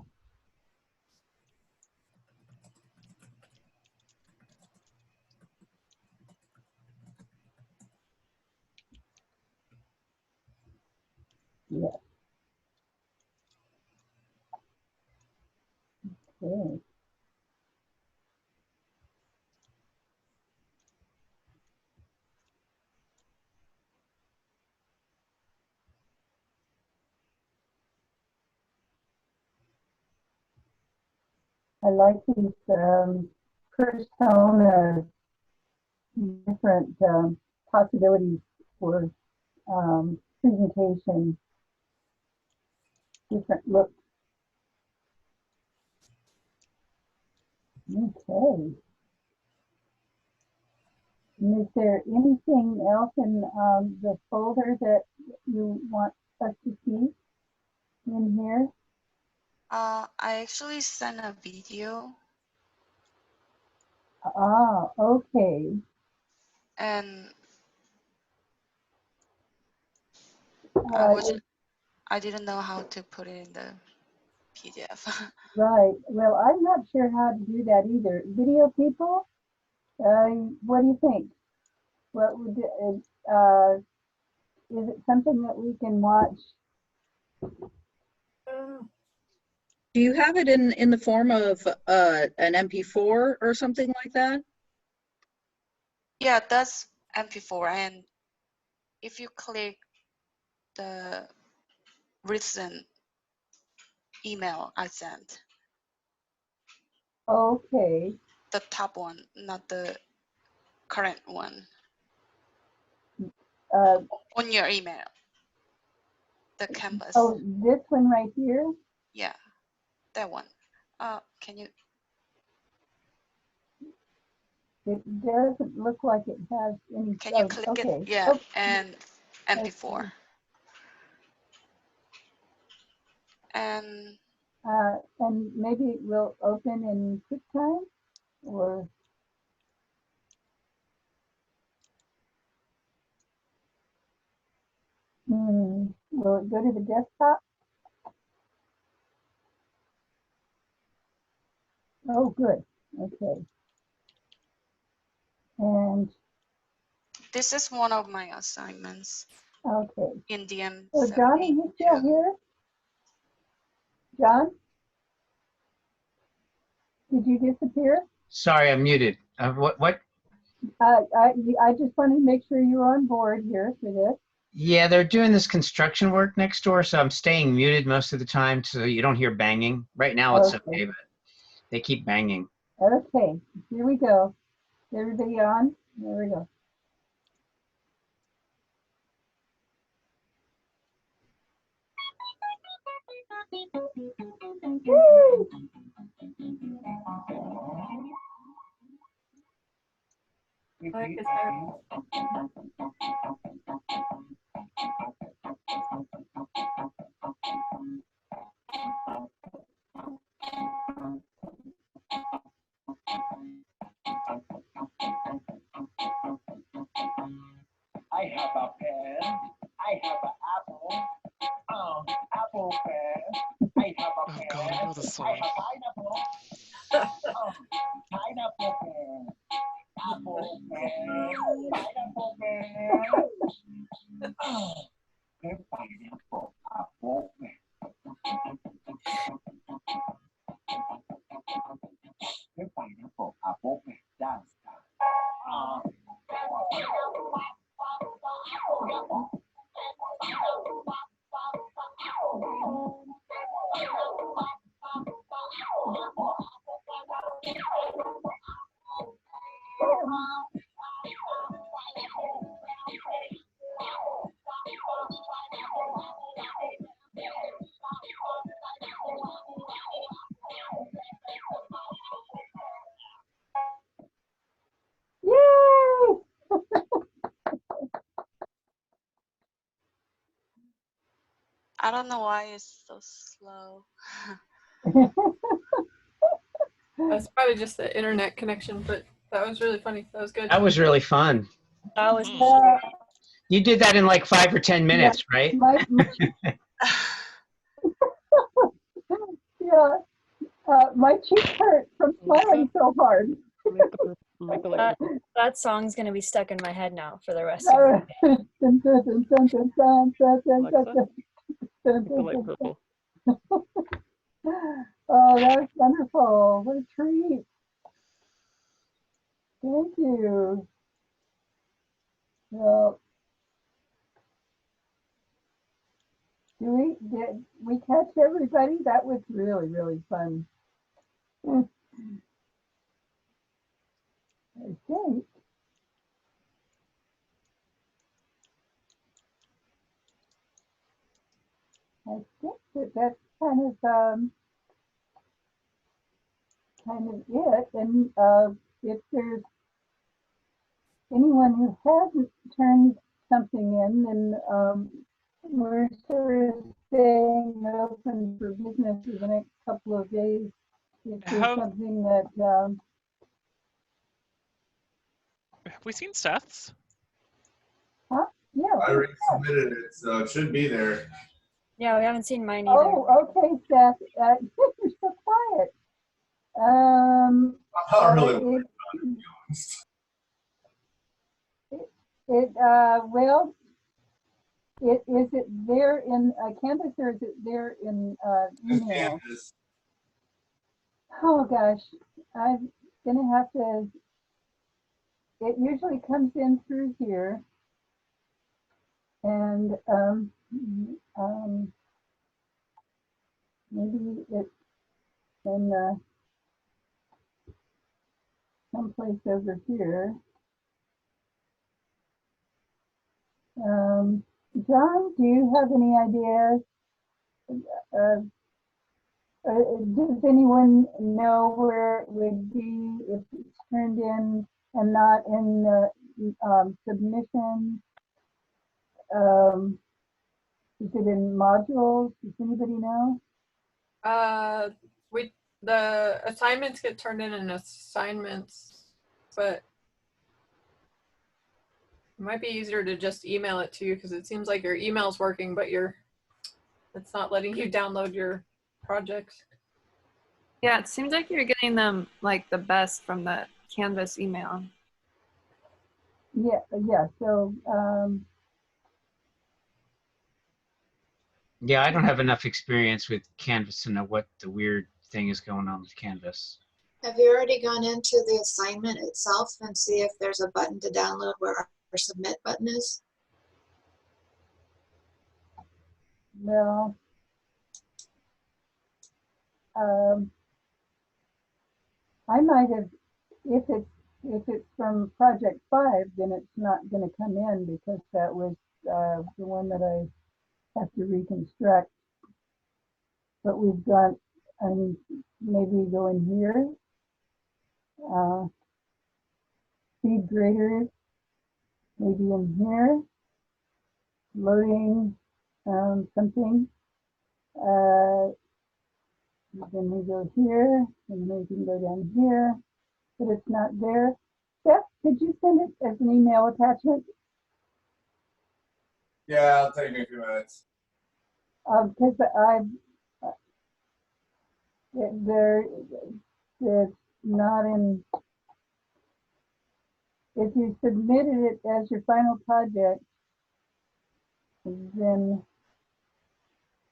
Yes. Okay. I like these persona, different possibilities for presentation, different looks. Okay. And is there anything else in the folder that you want us to see in here? I actually sent a video Ah, okay. and Uh, I didn't know how to put it in the PDF. right. Well, I'm not sure how to do that either. Video people, what do you think? What would is it something that we can watch? Do you have it in the form of an MP4 or something like that? Yeah, that's MP4. And if you click the recent email I sent, Okay. the top one, not the current one, on your email, the campus. Oh, this one right here? Yeah, that one. Can you? It doesn't look like it has any. Can you click okay. it? Yeah, and MP4. Okay. And And maybe it will open in QuickTime or. Will it go to the desktop? Oh, good. Okay. And this is one of my assignments okay. in DM8. So John, are you still here? John? Did you disappear? Sorry, I'm muted. What? I just wanted to make sure you're on board here for this. Yeah, they're doing this construction work next door, so I'm staying muted most of the time so you don't hear banging. Right now it's okay, but they keep banging. Okay, here we go. Everybody on? There we go. Woo! I like his hair. I have a pen. I have an apple. Apple pen. I have a pen. Oh God, I know this I song. have pineapple. Pineapple pen. Apple pen. Pineapple pen. Pineapple. Apple pen. Pineapple. Apple pen. Dance time. Yay! I don't know why it's so slow. That's probably just the internet connection, but that was really funny. That was good. That was really fun. That was You did that in like 5 or 10 minutes, right? Yeah, my cheeks hurt from smiling so hard. that song's gonna be stuck in my head now for the rest of the day. Purple. Oh, that was wonderful. What a treat. Thank you. Well, did we catch everybody? That was really, really fun. Okay. I think that's kind of it. And if there's anyone who hasn't turned something in, then we're sort of staying open for business for the next couple of days. If there's something that Have we seen Seth's? huh? Yeah. I already submitted it, so it should be there. Yeah, we haven't seen mine either. Oh, okay, Seth. You're so quiet. I'm not really well, Is it there in Canvas or is it there in email? Canvas. Oh gosh, I'm gonna have to. It usually comes in through here, and maybe it's in someplace over here. John, do you have any ideas? Does anyone know where it would be if it's turned in and not in the submission? Is it in modules? Does anybody know? The assignments get turned in assignments, but it might be easier to just email it to you because it seems like your email's working, but it's not letting you download your projects. Yeah, it seems like you're getting them like the best from the Canvas email. Yeah, yeah. So Yeah, I don't have enough experience with Canvas to know what the weird thing is going on with Canvas. Have you already gone into the assignment itself and see if there's a button to download where our submit button is? well, I might have, if it's from Project 5, then it's not going to come in because that was the one that I have to reconstruct. But we've got, maybe go in here, speed graders, maybe in here, loading something. Then we go here, and we can go down here, but it's not there. Seth, could you send it as an email attachment? Yeah, it'll take me a few minutes. Because it's not in, if you submitted it as your final project, then,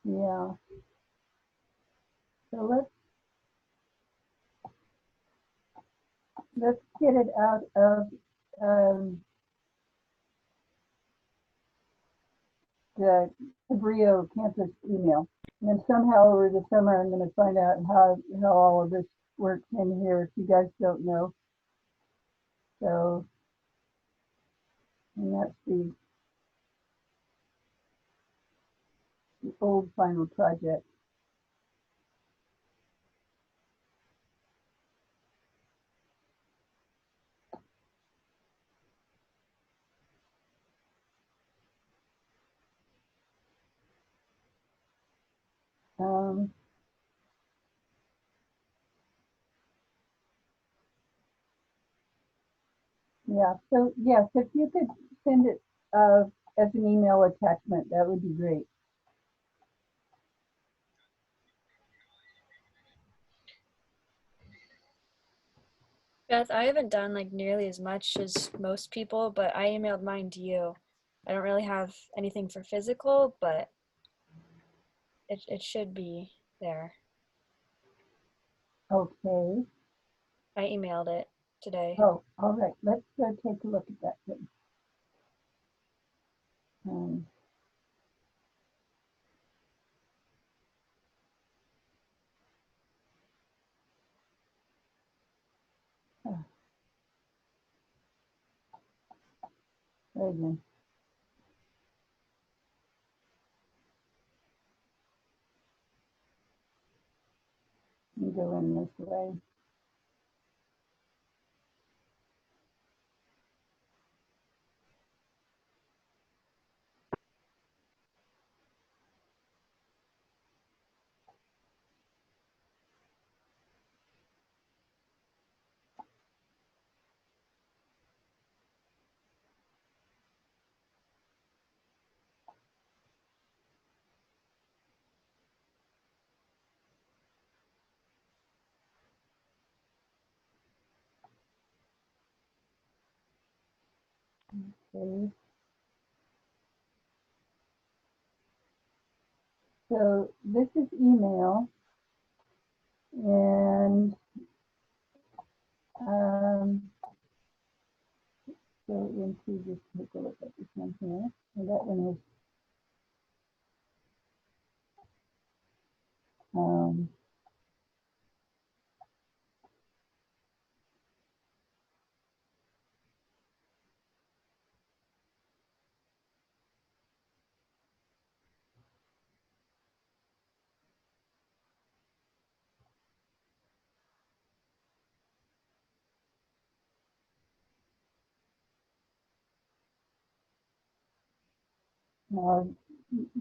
yeah. So let's get it out of the Brio campus email. And then somehow over the summer, I'm going to find out how all of this works in here if you guys don't know. So, and that's the old final project. Yeah, so yes, if you could send it as an email attachment, that would be great. Beth, I haven't done like nearly as much as most people, but I emailed mine to you. I don't really have anything for physical, but it should be there. Okay. I emailed it today. Oh, all right. Let's go take a look at that thing. Very good. You go in this way. Okay. So this is email, and so into just take a look at this one here. And that one is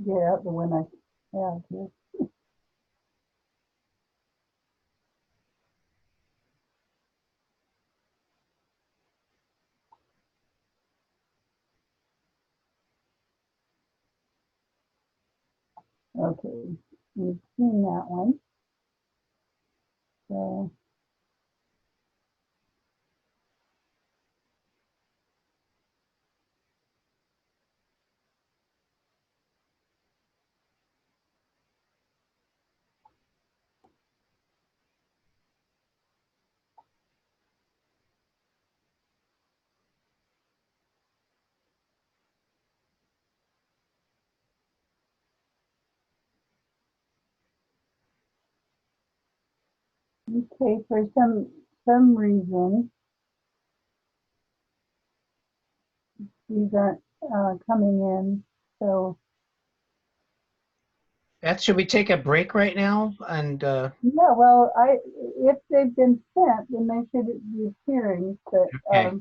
get out the one I have here. Okay, you've seen that one. So okay, for some reason these aren't coming in. So Beth, should we take a break right now? And yeah, well, if they've been sent, then they should be appearing. But okay.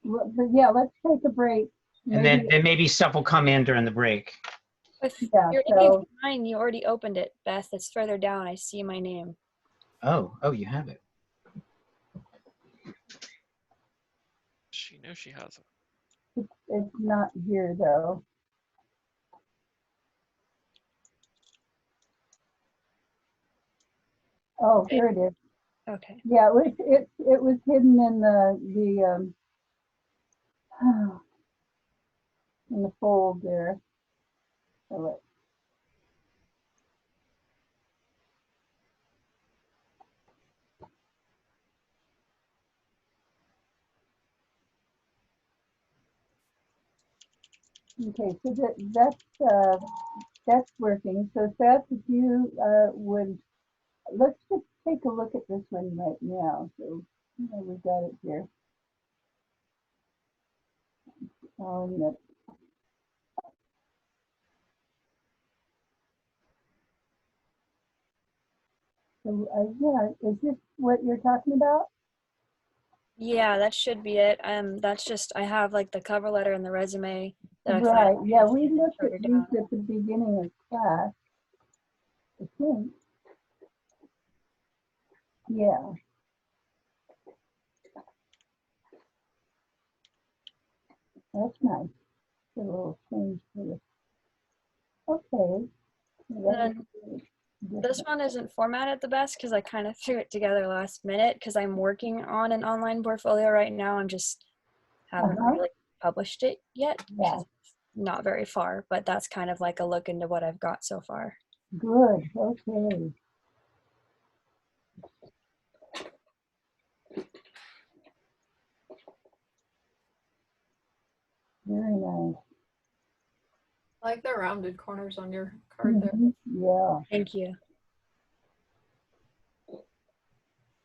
but yeah, let's take a break. And then maybe stuff will come in during the break. If Yeah, you're looking so for mine, you already opened it, Beth. It's further down. I see my name. Oh, you have it. She knows she has it. it's not here though. Oh, here it is. Okay. Yeah, it was hidden in the in the fold there. So okay, so that's working. So Seth, if you would, let's just take a look at this one right now. So we got it here. No. So yeah, is this what you're talking about? Yeah, that should be it. That's just I have like the cover letter and the resume that I Right. filed Yeah, we looked further at down. these at the beginning of class. I think. Yeah. That's nice. A little change to this. Okay. Then this one isn't formatted the best because I kind of threw it together last minute because I'm working on an online portfolio right now and just haven't really published it yet because it's not very far, but that's kind of like a look into what I've got so far. Good. Okay. Very nice. I like the rounded corners on your card there. Yeah. Thank you.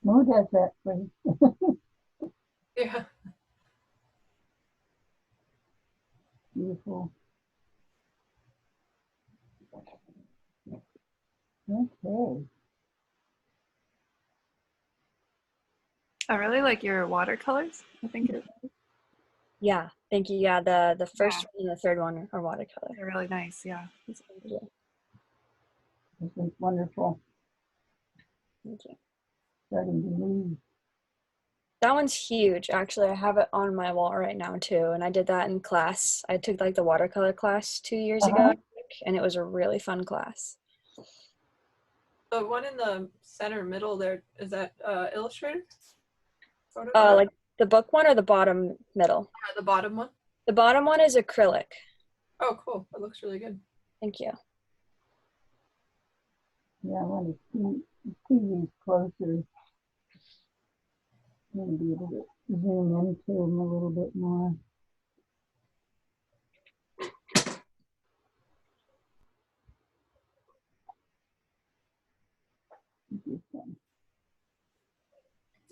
Mo does that for you. Yeah. Beautiful. Okay. I really like your watercolors. I think Yeah, thank you. Yeah, the first one and the third one are watercolor. they're really nice. Yeah. This is wonderful. Thank you. Starting to move. That one's huge. Actually, I have it on my wall right now too. And I did that in class. I took like the watercolor class 2 years ago, and it was a really fun class. The one in the center middle there, is that Illustrator? Like the book one or the bottom middle? The bottom one. The bottom one is acrylic. Oh, cool. That looks really good. Thank you. Yeah, I want to see these closer and be able to zoom into them a little bit more.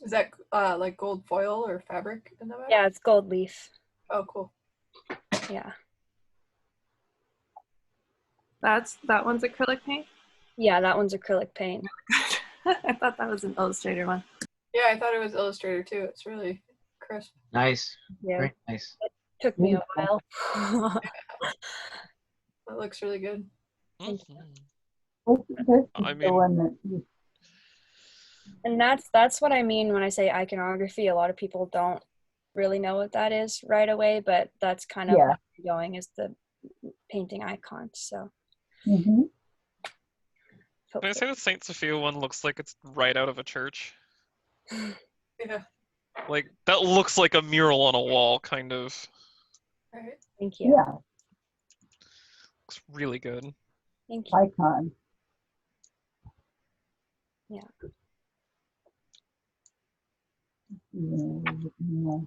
Is that like gold foil or fabric in the back? Yeah, it's gold leaf. Oh, cool. Yeah. That one's acrylic paint? Yeah, that one's acrylic paint. I thought that was an Illustrator one. Yeah, I thought it was Illustrator too. It's really crisp. Nice. Yeah. Very nice. Took me a while. It looks really good. This is I the mean, one that you, And that's what I mean when I say iconography. A lot of people don't really know what that is right away, but that's kind of Yeah. what I'm going is the painting icons. So mhm. can I say the Saint Sophia one looks like it's right out of a church? Yeah. Like, that looks like a mural on a wall, kind of. Right. Thank you. Yeah, Looks really good. Thank you. icon. Yeah. Yeah.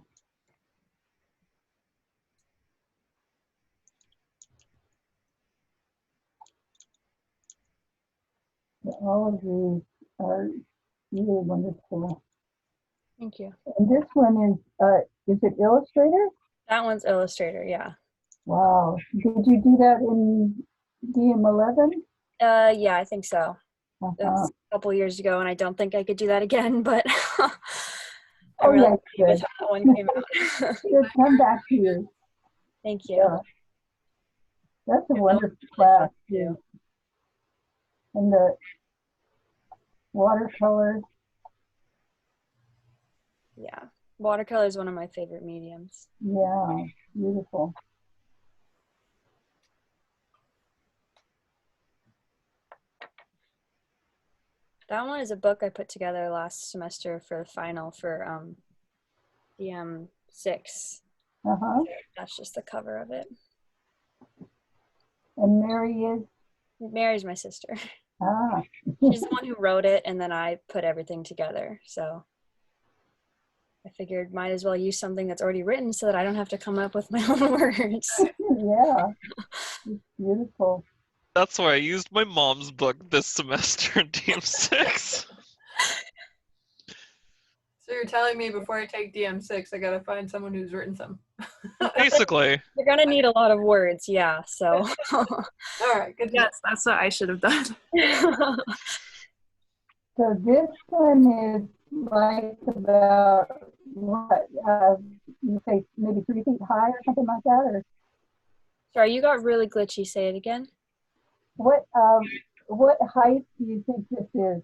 All of these are really wonderful. Thank you. And this one is it Illustrator? That one's Illustrator, yeah. Wow. Did you do that in DM11? Yeah, I think so. It Uh-huh. was a couple years ago, and I don't think I could do that again, but I'm Oh, really yeah, happy with good. how that one came out. Should come back to you. Thank you. Yeah. That's a Yeah, wonderful that was really class, fun to do. too. And the watercolor. Yeah. Watercolor is one of my favorite mediums. Yeah, beautiful. That one is a book I put together last semester for the final for DM6. Uh-huh. That's just the cover of it. And Mary is? Mary's my sister. Ah. She's the one who wrote it, and then I put everything together. So I figured might as well use something that's already written so that I don't have to come up with my own words. Yeah, it's beautiful. That's why I used my mom's book this semester in DM6. So you're telling me before I take DM6, I gotta find someone who's written some. Basically. You're gonna need a lot of words, yeah. So. All right, good. Yes, that's what I should have done. So this one is like about what? You say maybe 3 feet high or something like that, or Sorry, you got really glitchy. Say it again. what? What height do you think this is?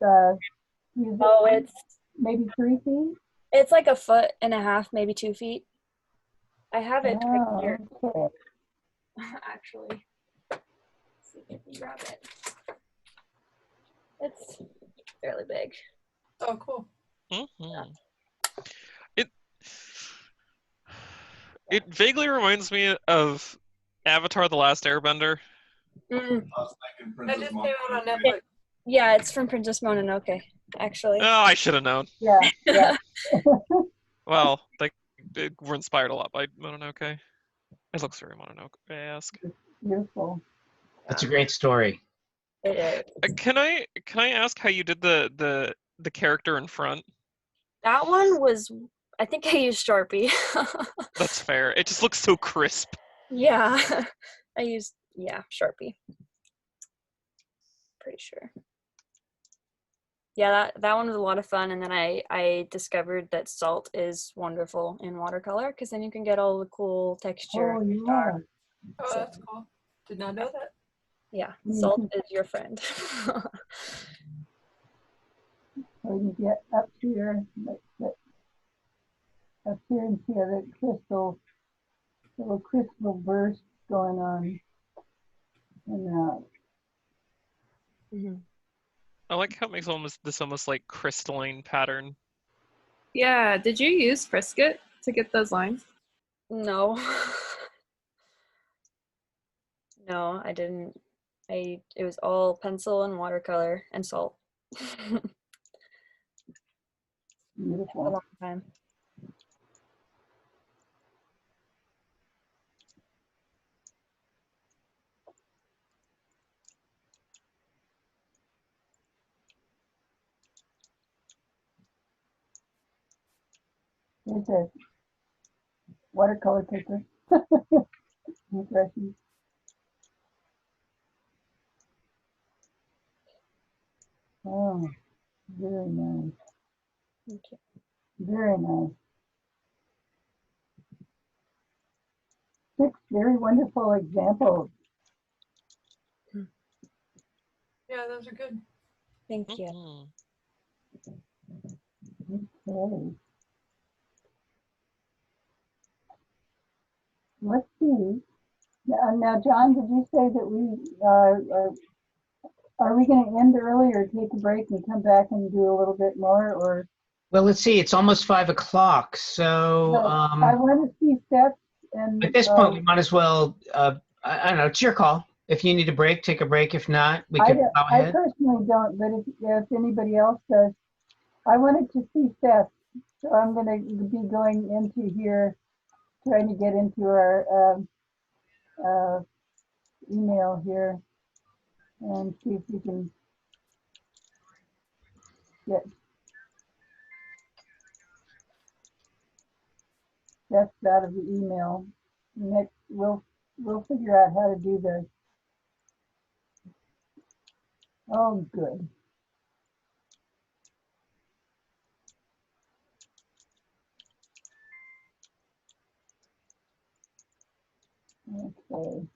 Oh, it's maybe 3 feet. it's like 1.5 feet, maybe 2 feet. I have it right Oh, here. okay. Actually, let's see if I can grab it. It's fairly big. Oh, cool. Mm-hmm. It vaguely reminds me of Avatar: The Last Airbender. Mm. I was thinking That Princess just came out on Mononoke. Netflix. Yeah, it's from Princess Mononoke, actually. Oh, I should have known. Yeah, yeah. Well, they were inspired a lot by Mononoke. It looks very Mononoke-esque. Beautiful. That's a great story. It is. Can I ask how you did the character in front? That one was, I think I used Sharpie. That's fair. It just looks so crisp. Yeah, I used, Sharpie. Pretty sure. Yeah, that one was a lot of fun, and then I discovered that salt is wonderful in watercolor because then you can get all the cool texture. Oh, yeah. Oh, that's cool. Did not know that. Yeah, salt is your friend. So you get up here, up here and see the little crystal burst going on. And Mm-hmm. I like how it makes this almost like crystalline pattern. Yeah, did you use Frisket to get those lines? No. No, I didn't. It was all pencil and watercolor and salt. A Beautiful. long time. There's a watercolor paper. Refreshing. Oh, very nice. Thank you. Very nice. 6 very wonderful examples. Yeah, those are good. Thank you. Mhm. Okay. Let's see. Now, John, did you say that are we going to end early or take a break and come back and do a little bit more? Or Well, let's see. It's almost 5 o'clock. So no, I want to see Seth and at this point, we might as well. I don't know. It's your call. If you need a break, take a break. If not, we can go I ahead. personally don't, but if anybody else does, I wanted to see Seth, so I'm going to be going into here, trying to get into our email here and see if we can get Seth out of the email. Next, we'll figure out how to do this. Oh, good. Okay.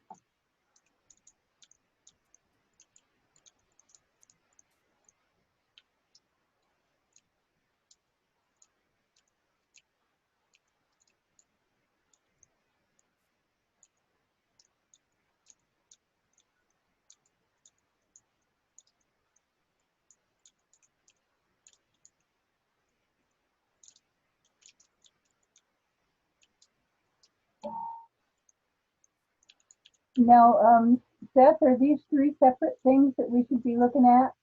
Now, Seth, are these 3 separate things that we should be looking at?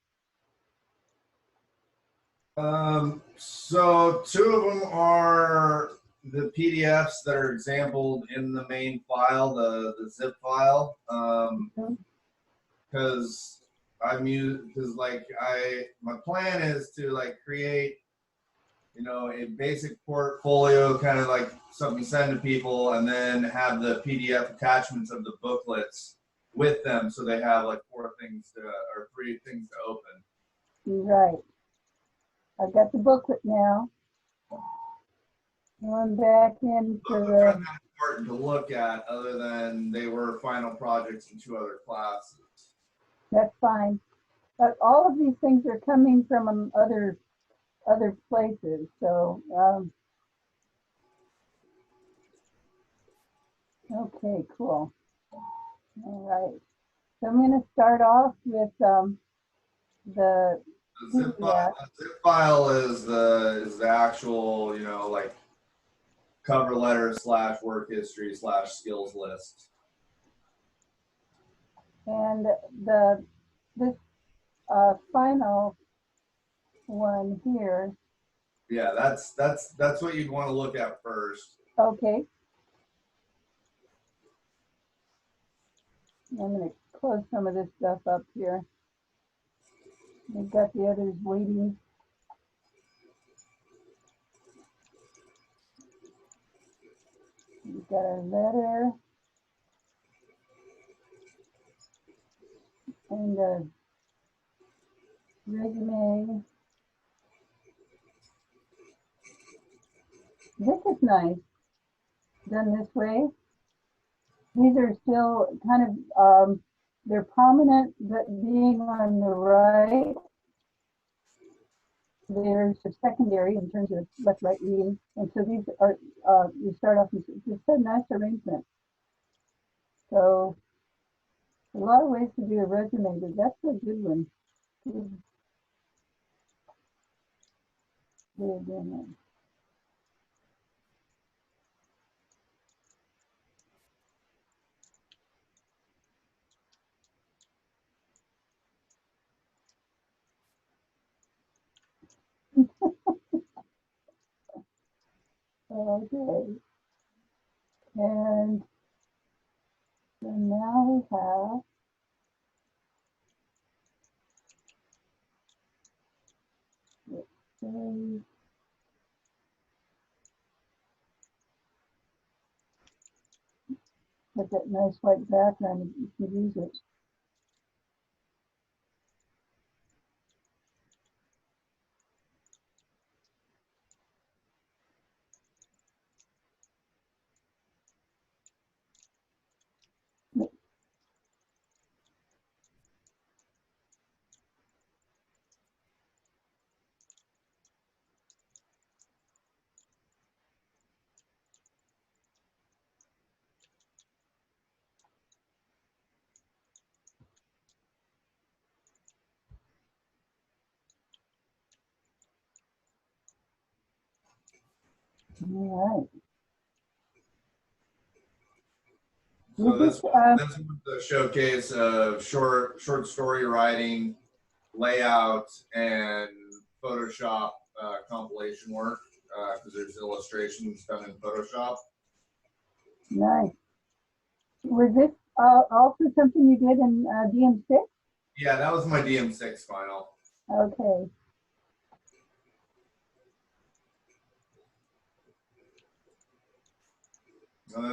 So 2 of them are the PDFs that are exampled in the main file, the zip file. Because my plan is to like create, a basic portfolio, kind of like something to send to people, and then have the PDF attachments of the booklets with them, so they have like 3 things to open. Right. I've got the booklet now. Going back into Booklets the, aren't that important to look at, other than they were final projects in 2 other classes. that's fine. But all of these things are coming from other places. So, okay, cool. All right. So I'm going to start off with the The zip PDF. file is the actual, like cover letter / work history / skills list. And this final one here. Yeah, that's what you'd want to look at first. Okay. I'm going to close some of this stuff up here. We've got the others waiting. We've got our letter and a resume. This is nice, done this way. These are still kind of, they're prominent, but being on the right, they're secondary in terms of left-right reading. And so these are, you start off with just a nice arrangement. So a lot of ways to do a resume, but that's a good one. Good. Good. Okay. And so now we have say, with that nice white background, you can use it. All right. So This this is, this was the showcase of short story writing, layout, and Photoshop compilation work because there's illustrations done in Photoshop. nice. Was this also something you did in DM6? Yeah, that was my DM6 final. Okay.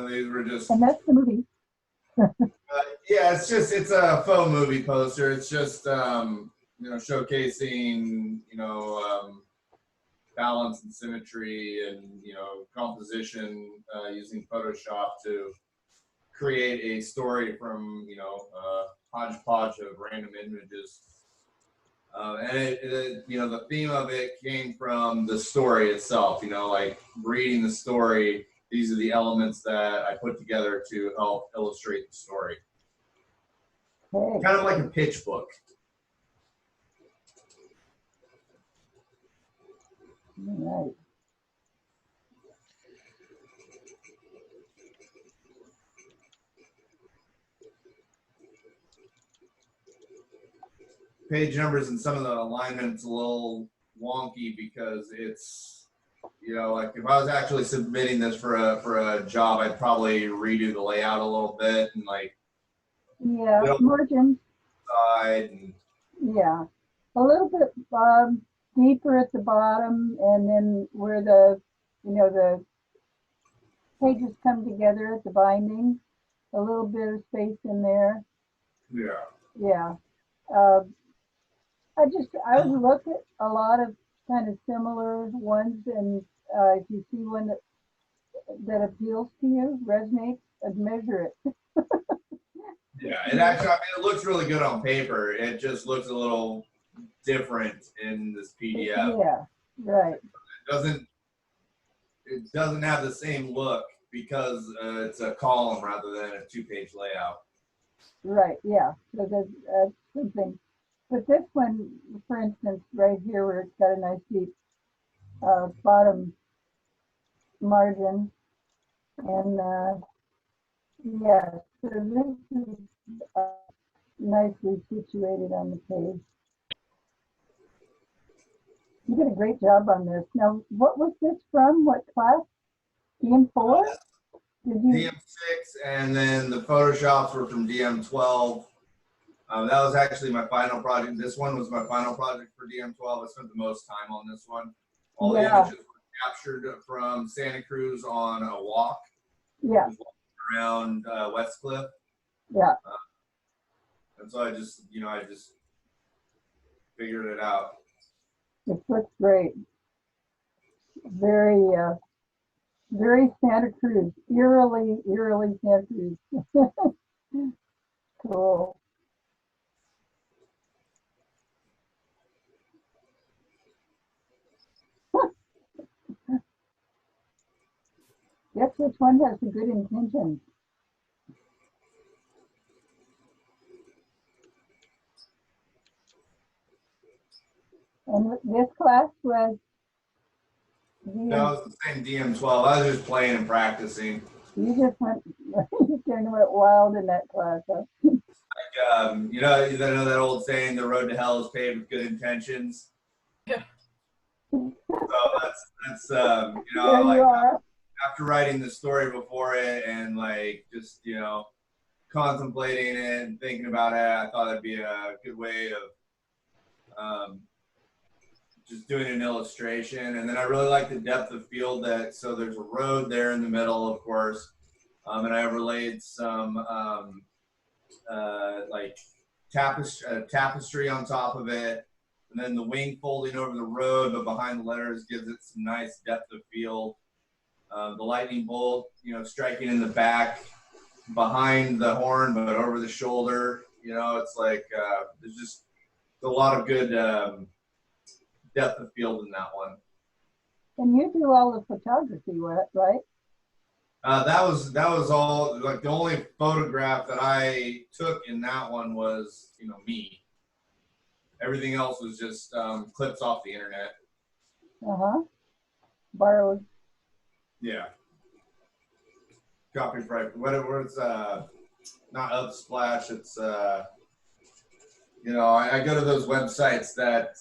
These were just And that's the movie. yeah, it's a faux movie poster. It's just showcasing balance and symmetry and composition using Photoshop to create a story from a hodgepodge of random images. And the theme of it came from the story itself. Like reading the story. These are the elements that I put together to help illustrate the story. Okay. Kind of like a pitch book. All right. Page numbers and some of the alignment's a little wonky because it's like if I was actually submitting this for a job, I'd probably redo the layout a little bit and Yeah, margins. Side and Yeah, a little bit deeper at the bottom, and then where the the pages come together at the binding, a little bit of space in there. yeah. Yeah. I would look at a lot of kind of similar ones, and if you see one that appeals to you, resonates, measure it. Yeah, it actually, it looks really good on paper. It just looks a little different in this PDF. Yeah, right. It doesn't have the same look because it's a column rather than a 2-page layout. Right, yeah. So that's something. But this one, for instance, right here where it's got a nice deep bottom margin, and yeah, so this is nicely situated on the page. You did a great job on this. Now, what was this from? What class? DM4? Did you? DM6, and then the Photoshops were from DM12. That was actually my final project. This one was my final project for DM12. I spent the most time on this one. All the images were captured from Santa Cruz on a walk. Yeah. Around Westcliff. Yeah. And so I just figured it out. It looks great. Very, very Santa Cruz. Eerily Santa Cruz. Cool. Guess which one has the good intentions? And this class was DM. That was the same DM12. I was just playing and practicing. You just went, you kind of went wild in that class, huh? You know that old saying, "The road to hell is paved with good intentions." Yeah. So that's There you are. after writing the story before it and like just contemplating it and thinking about it, I thought it'd be a good way of just doing an illustration. And then I really like the depth of field so there's a road there in the middle, of course, and I overlaid some like tapestry on top of it, and then the wing folding over the road, but behind the letters gives it some nice depth of field. The lightning bolt, striking in the back behind the horn, but over the shoulder. It's like there's just a lot of good depth of field in that one. And you do all the photography, right? That was all. Like the only photograph that I took in that one was me. Everything else was just clips off the internet. Borrowed. Yeah. Copyright. Whatever. It's not Upsplash. It's I go to those websites that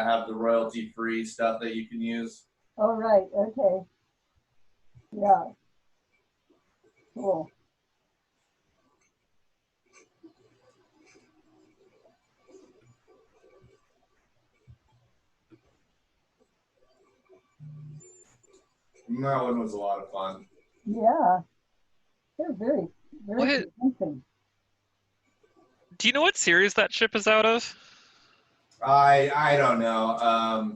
have the royalty-free stuff that you can use. Oh, right. Okay. Yeah. Cool. That one was a lot of fun. Yeah. They're very, very convincing. Do you know what series that ship is out of? I don't know. I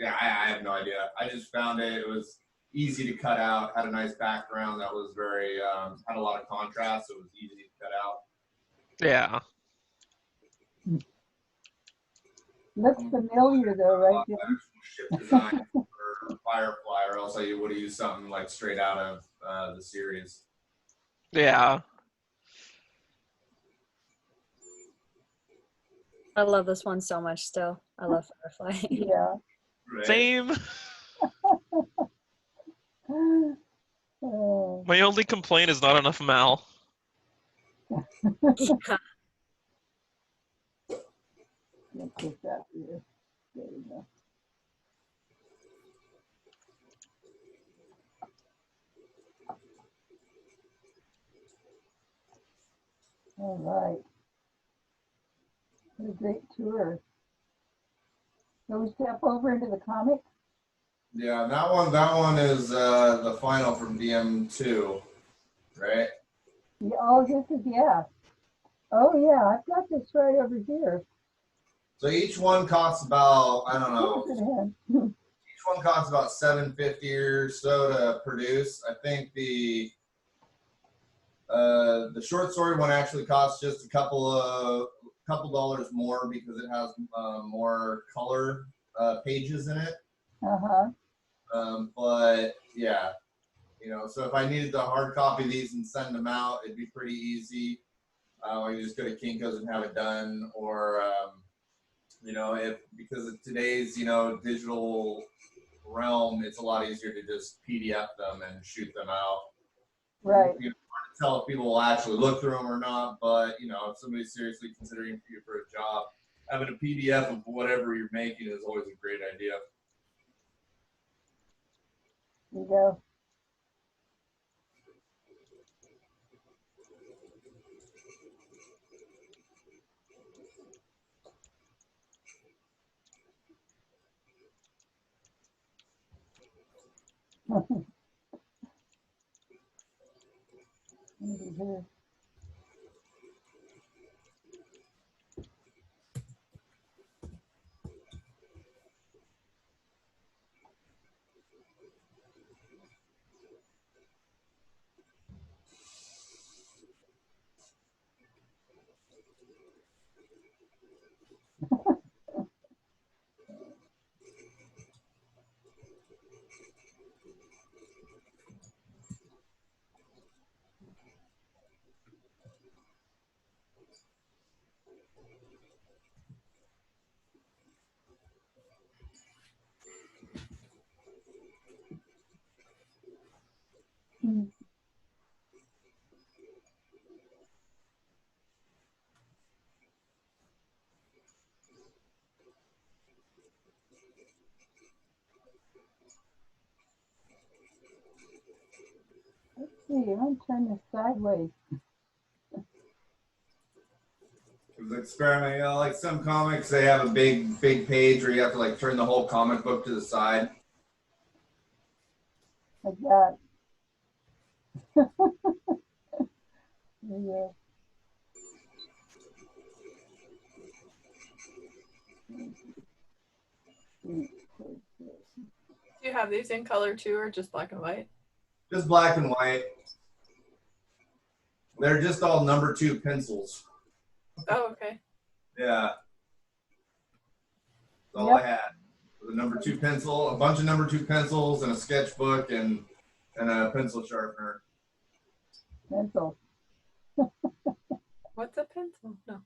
have no idea. I just found it. It was easy to cut out. Had a nice background that was very had a lot of contrast. So it was easy to cut out. Yeah. Looks familiar though, right? Ship design for Firefly, or else I would have used something like straight out of the series. Yeah. I love this one so much still. I love Firefly. Yeah. Right. Same. My only complaint is not enough Mal. Yeah. Let's get that here. There we go. All right. What a great tour. So we step over into the comic. Yeah, that one is the final from DM2, right? Yeah, oh, this is, yeah. Oh, yeah, I've got this right over here. So each one costs about, I don't know, Each each one costs about $7.50 or so to produce. I think the short story one actually costs just a couple dollars more because it has more color pages in it. But yeah, so if I needed to hard copy these and send them out, it'd be pretty easy. I can just go to Kinko's and have it done, or because of today's digital realm, it's a lot easier to just PDF them and shoot them out. Right. Hard to tell if people will actually look through them or not, but if somebody's seriously considering you for a job, having a PDF of whatever you're making is always a great idea. There you go. Over here. Let's see, I'm gonna turn this sideways. It was experimenting, you know, like some comics, they have a big page where you have to like turn the whole comic book to the side. Like that. Yeah. Do you have these in color too, or just black and white? Just black and white. They're just all number 2 pencils. Oh, okay. Yeah. That's all Yep. I had. The number 2 pencil, a bunch of number 2 pencils, and a sketchbook, and a pencil sharpener. Pencil. What's a pencil? No.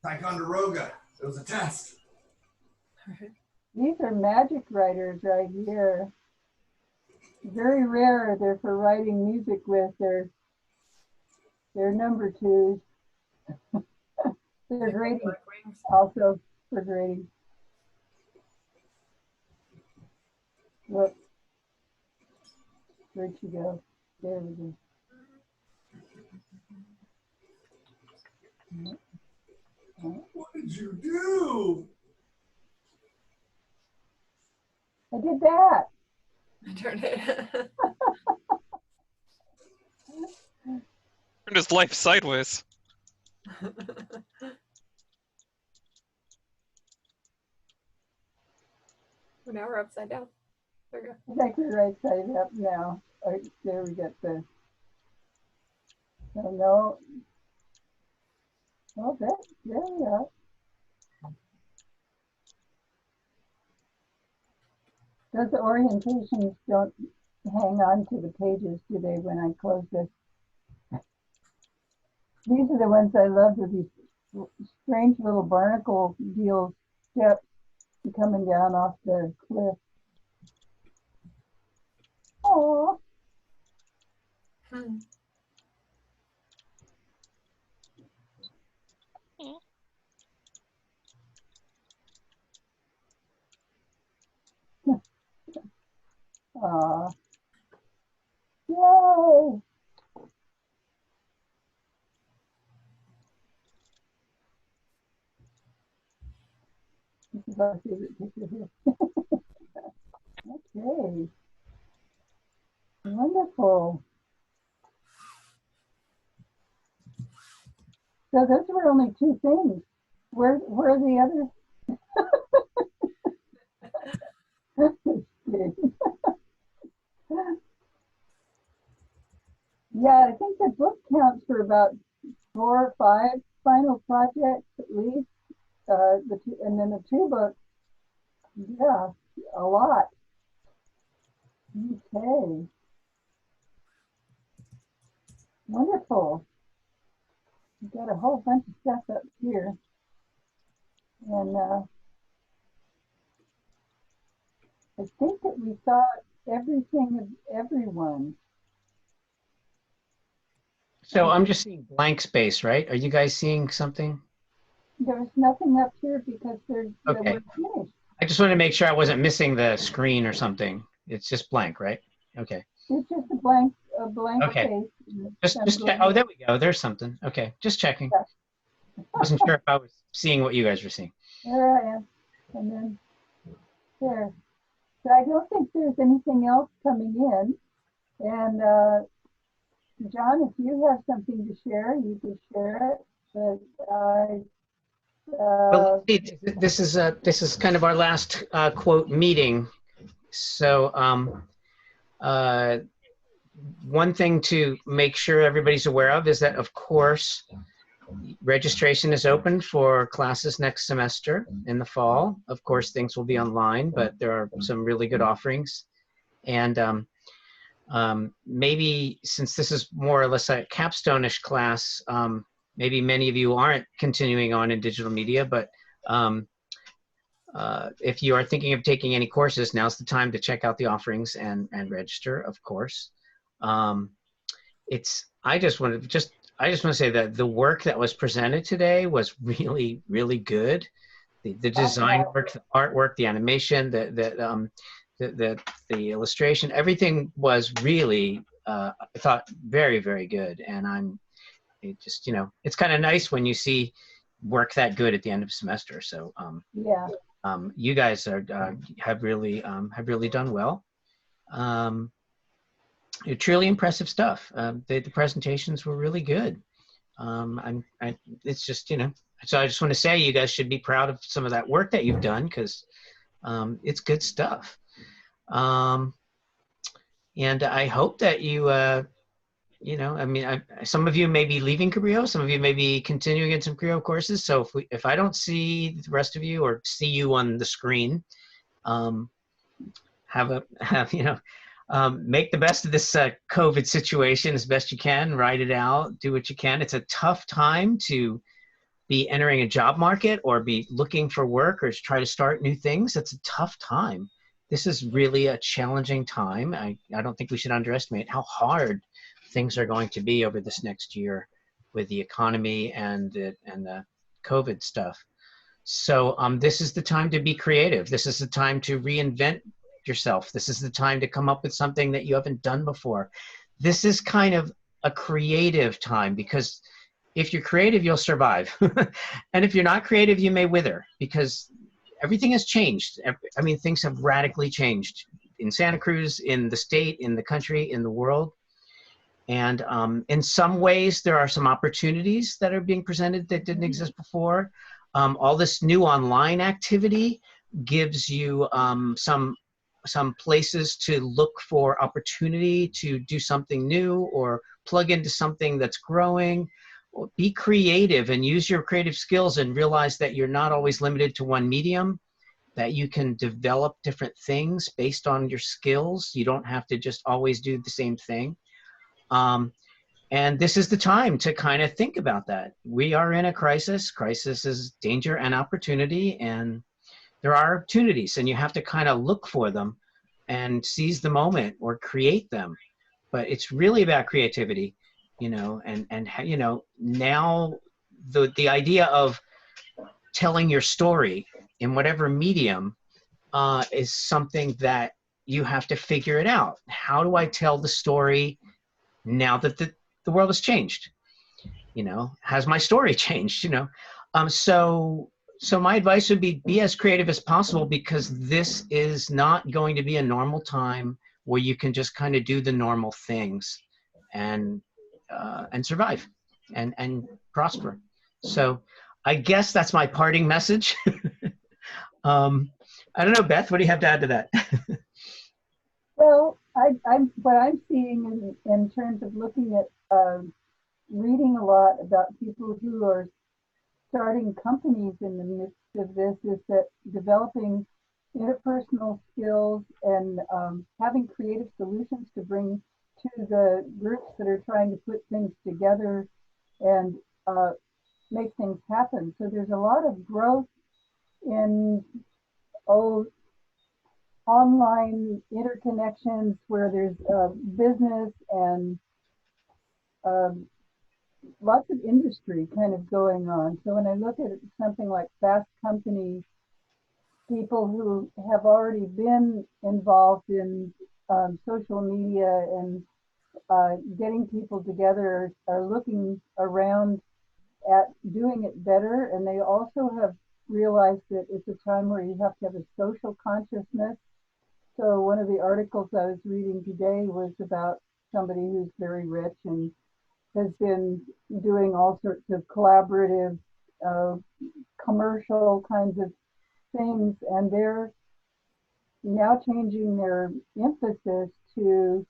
Ticonderoga. It was a test. These are magic writers right here. Very rare. They're for writing music with. They're number 2s. They're grading. Also for grading. Look. Where'd she go? There we go. What did you do? I did that. I turned it. Turned his life sideways. Well, now we're upside down. There we go. It's actually right side up now. There we got the. No. Oh, there we are. Those orientations don't hang on to the pages, do they, when I close this? These are the ones I love, with these strange little barnacle deal steps coming down off the cliff. Oh. Aw. Yay! This is our favorite picture here. Okay. Wonderful. So those were only 2 things. Where are the others? Yeah, I think the book counts for about 4 or 5 final projects at least. And then the 2 books, yeah, a lot. Okay. Wonderful. We've got a whole bunch of stuff up here. And I think that we saw everything of everyone. So I'm just seeing blank space, right? Are you guys seeing something? There's nothing up here because we're finished. I just wanted to make sure I wasn't missing the screen or something. It's just blank, right? Okay. It's just a blank Okay. space. Just check. Oh, there we go. There's something. Okay, just checking. Wasn't sure if I was seeing what you guys were seeing. There I am. And then there. So I don't think there's anything else coming in. And John, if you have something to share, you can share it. But Well, this is kind of our last quote meeting. So one thing to make sure everybody's aware of is that, of course, registration is open for classes next semester in the fall. Of course, things will be online, but there are some really good offerings. And maybe since this is more or less a capstone-ish class, maybe many of you aren't continuing on in digital media, but if you are thinking of taking any courses, now's the time to check out the offerings and register, of course. I just want to say that the work that was presented today was really, really good. The design work, the artwork, the animation, the illustration, everything was really I thought very, very good. And it just, it's kind of nice when you see work that good at the end of a semester. So Yeah. you guys have really done well. Truly impressive stuff. The presentations were really good. It's just, so I just want to say you guys should be proud of some of that work that you've done, because it's good stuff. And I hope that you, some of you may be leaving Cabrillo, some of you may be continuing in some Cabrillo courses. So if I don't see the rest of you or see you on the screen, make the best of this COVID situation as best you can. Ride it out. Do what you can. It's a tough time to be entering a job market or be looking for work or try to start new things. It's a tough time. This is really a challenging time. I don't think we should underestimate how hard things are going to be over this next year with the economy and the COVID stuff. So this is the time to be creative. This is the time to reinvent yourself. This is the time to come up with something that you haven't done before. This is kind of a creative time, because if you're creative, you'll survive. And if you're not creative, you may wither, because everything has changed. I mean, things have radically changed in Santa Cruz, in the state, in the country, in the world. And in some ways, there are some opportunities that are being presented that didn't exist before. All this new online activity gives you some places to look for opportunity to do something new or plug into something that's growing. Be creative and use your creative skills, and realize that you're not always limited to one medium, that you can develop different things based on your skills. You don't have to just always do the same thing. And this is the time to kind of think about that. We are in a crisis. Crisis is danger and opportunity, and there are opportunities, and you have to kind of look for them and seize the moment or create them. But it's really about creativity, now the idea of telling your story in whatever medium is something that you have to figure it out. How do I tell the story now that the world has changed? Has my story changed? So my advice would be as creative as possible, because this is not going to be a normal time where you can just kind of do the normal things and survive and prosper. So I guess that's my parting message. I don't know, Beth, what do you have to add to that? Well, what I'm seeing in terms of looking at reading a lot about people who are starting companies in the midst of this is that developing interpersonal skills and having creative solutions to bring to the groups that are trying to put things together and make things happen. So there's a lot of growth in online interconnections where there's business and lots of industry kind of going on. So when I look at something like Fast Company, people who have already been involved in social media and getting people together are looking around at doing it better. And they also have realized that it's a time where you have to have a social consciousness. So one of the articles I was reading today was about somebody who's very rich and has been doing all sorts of collaborative, commercial kinds of things, and they're now changing their emphasis to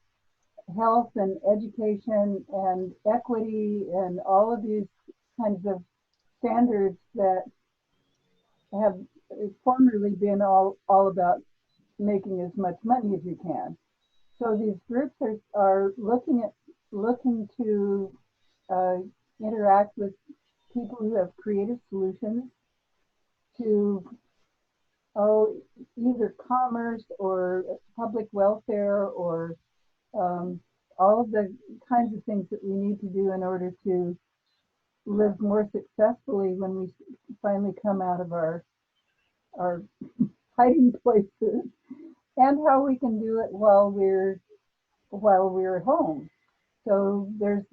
health and education and equity and all of these kinds of standards that have formerly been all about making as much money as you can. So these groups are looking to interact with people who have creative solutions to either commerce or public welfare or all of the kinds of things that we need to do in order to live more successfully when we finally come out of our hiding places, and how we can do it while we're while we were home. So there's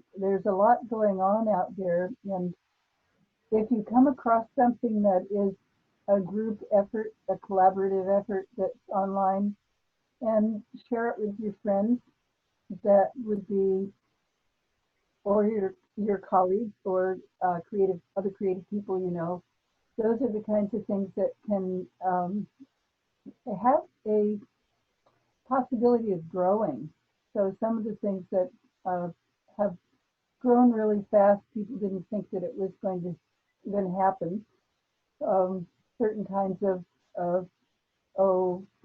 a lot going on out there, and if you come across something that is a group effort, a collaborative effort that's online, and share it with your friends, that would be, or your colleagues, or other creative people you know. Those are the kinds of things that can have a possibility of growing. So some of the things that have grown really fast, people didn't think that it was going to happen. Certain kinds of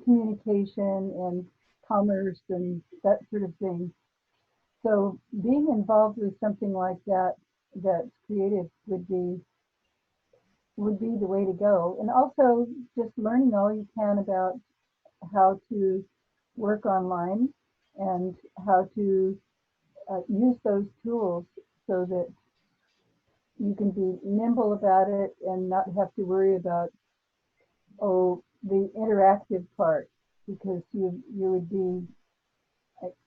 communication and commerce and that sort of thing. So being involved with something like that that's creative would be the way to go. And also just learning all you can about how to work online and how to use those tools so that you can be nimble about it and not have to worry about the interactive part, because you would be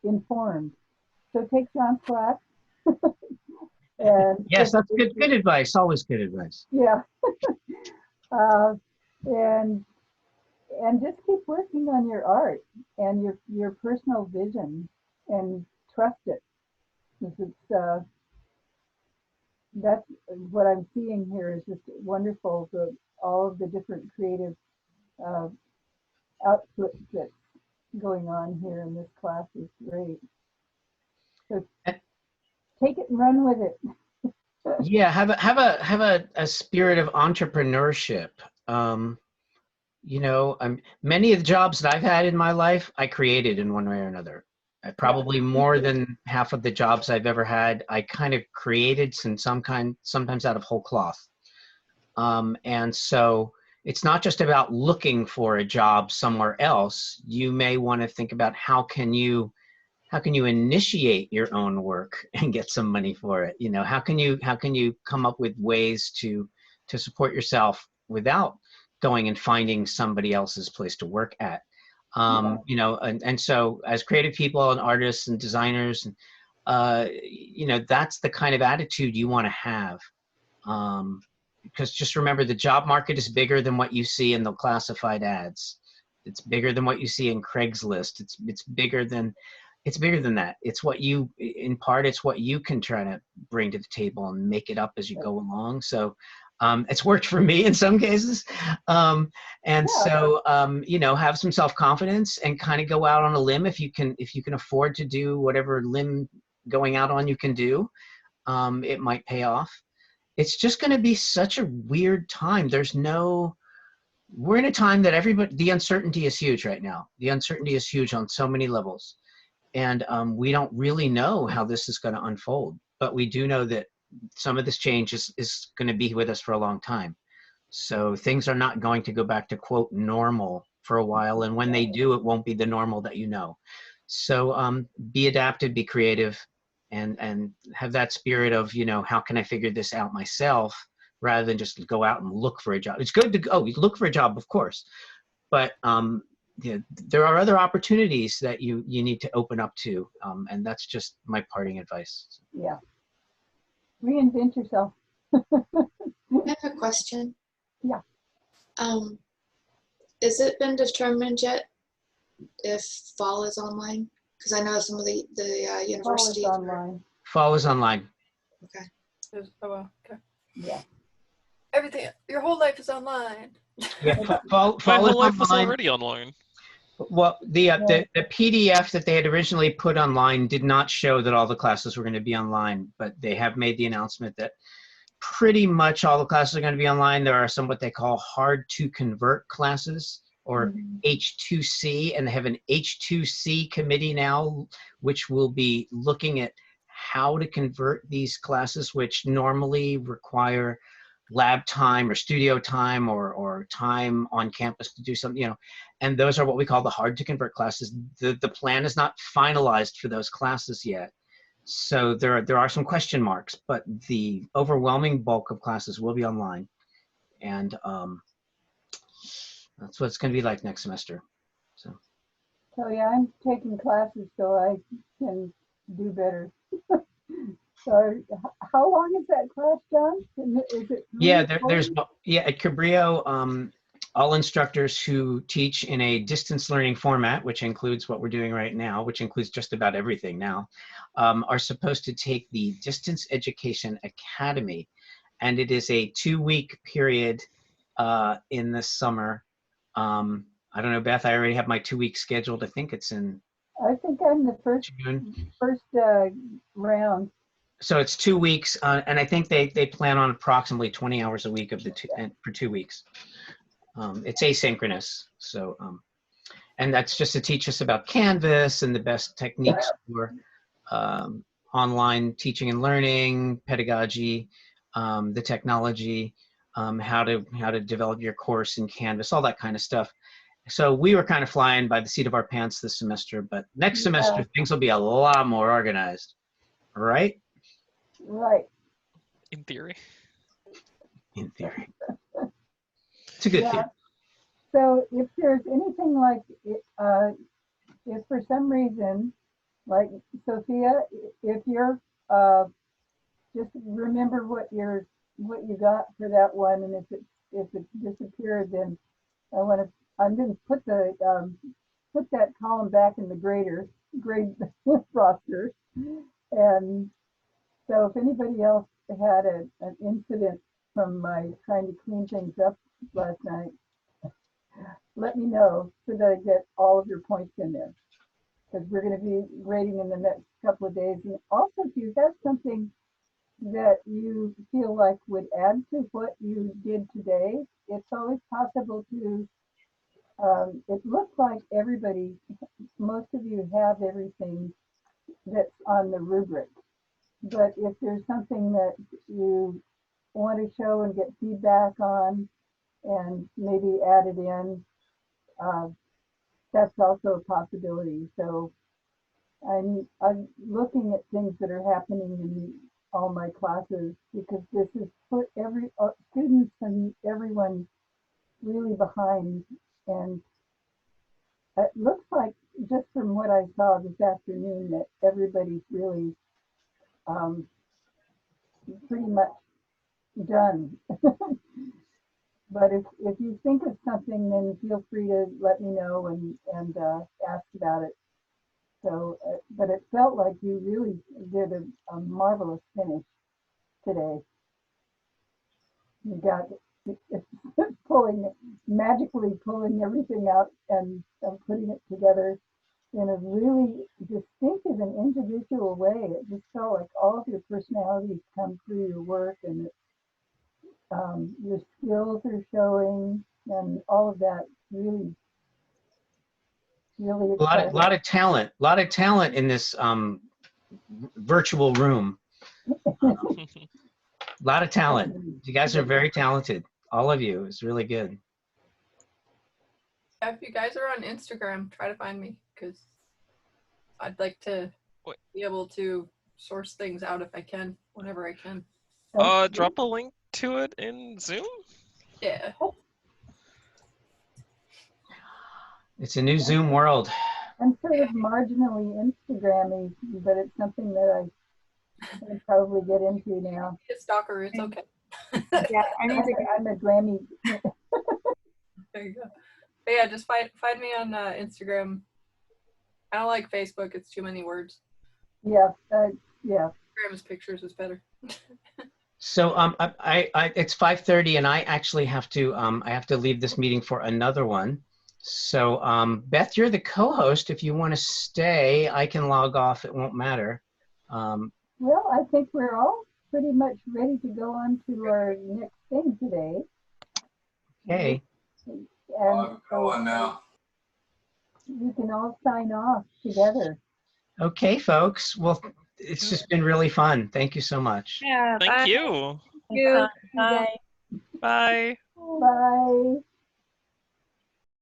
informed. So take John's class. And Yes, that's good advice. Always good advice. yeah. And just keep working on your art and your personal vision, and trust it. Because that's what I'm seeing here is just wonderful. All of the different creative outputs that's going on here in this class is great. So take it and run with it. Yeah, have a spirit of entrepreneurship. Many of the jobs that I've had in my life, I created in one way or another. Probably more than half of the jobs I've ever had, I kind of created sometimes out of whole cloth. And so it's not just about looking for a job somewhere else. You may want to think about how can you initiate your own work and get some money for it? How can you come up with ways to support yourself without going and finding somebody else's place to work at? And so as creative people and artists and designers, that's the kind of attitude you want to have. Because just remember, the job market is bigger than what you see in the classified ads. It's bigger than what you see in Craigslist. It's bigger than that. It's what you can try to bring to the table and make it up as you go along. So it's worked for me in some cases. So have some self-confidence and kind of go out on a limb if you can afford to do whatever limb going out on you can do. It might pay off. It's just going to be such a weird time. We're in a time that the uncertainty is huge right now. The uncertainty is huge on so many levels. And we don't really know how this is going to unfold, but we do know that some of this change is going to be with us for a long time. So things are not going to go back to quote normal for a while. And when they do, it won't be the normal that you know. So be adaptive, be creative, and have that spirit of, how can I figure this out myself rather than just go out and look for a job. It's good to look for a job, of course, but there are other opportunities that you need to open up to, and that's just my parting advice. Yeah. Reinvent yourself. I have a question. Yeah. Has it been determined yet if fall is online? Because I know some of the universities. Fall is online. Fall is online. Okay. Oh, well, okay. Yeah. Everything, your whole life is online. Yeah, fall My whole life is was online. already online. Well, the PDF that they had originally put online did not show that all the classes were going to be online, but they have made the announcement that pretty much all the classes are going to be online. There are some what they call hard to convert classes, or H2C, and they have an H2C committee now, which will be looking at how to convert these classes, which normally require lab time or studio time or time on campus to do something, and those are what we call the hard to convert classes. The plan is not finalized for those classes yet. So there are some question marks, but the overwhelming bulk of classes will be online. And that's what it's going to be like next semester. So So yeah, I'm taking classes so I can do better. So how long is that class, John? Is it Yeah, 3 or 4 there's weeks? yeah at Cabrillo, all instructors who teach in a distance learning format, which includes what we're doing right now, which includes just about everything now, are supposed to take the Distance Education Academy, and it is a 2-week period in the summer. I don't know, Beth. I already have my 2 weeks scheduled. I think it's in I think I'm the June. first round. So it's 2 weeks, and I think they plan on approximately 20 hours a week of the for 2 weeks. It's asynchronous, so and that's just to teach us about Canvas and the best techniques for online teaching and learning, pedagogy, the technology, how to develop your course in Canvas, all that kind of stuff. So we were kind of flying by the seat of our pants this semester, but next semester things will be a lot more organized, right? Right. In theory. In theory. It's a good Yeah. theory. So if there's anything like, if for some reason, like Sophia, if you're, just remember what you got for that one, and if it disappeared, then I'm going to put put that column back in the grade roster, and so if anybody else had an incident from my trying to clean things up last night, let me know so that I get all of your points in there, because we're going to be grading in the next couple of days. And also, if you have something that you feel like would add to what you did today, it's always possible to, it looks like most of you have everything that's on the rubric. But if there's something that you want to show and get feedback on and maybe add it in, that's also a possibility. So I'm looking at things that are happening in all my classes, because this has put every students and everyone really behind. And it looks like, just from what I saw this afternoon, that everybody's really pretty much done. But if you think of something, then feel free to let me know and ask about it. So, but it felt like you really did a marvelous finish today. You got magically pulling everything out and putting it together in a really distinctive and individual way. It just felt like all of your personalities come through your work, and your skills are showing, and all of that. Really exciting. A lot of talent in this virtual room. A lot of talent. You guys are very talented. All of you. It's really good. If you guys are on Instagram, try to find me, because I'd like to be able to source things out if I can, whenever I can. Drop a link to it in Zoom? Yeah. It's a new Zoom world. I'm sort of marginally Instagrammy, but it's something that I can probably get into now. It's stalker, it's okay. Yeah, I'm a Grammy. There you go. But yeah, just find me on Instagram. I don't like Facebook, it's too many words. Yeah, yeah. Instagram's pictures is better. So it's 5:30, and I actually have to leave this meeting for another one. So Beth, you're the co-host. If you want to stay, I can log off. It won't matter. Well, I think we're all pretty much ready to go on to our next thing today. Okay. And go on now. You can all sign off together. Okay, folks. Well, it's just been really fun. Thank you so much. Yeah. Thank you. Thank you. Bye. Bye.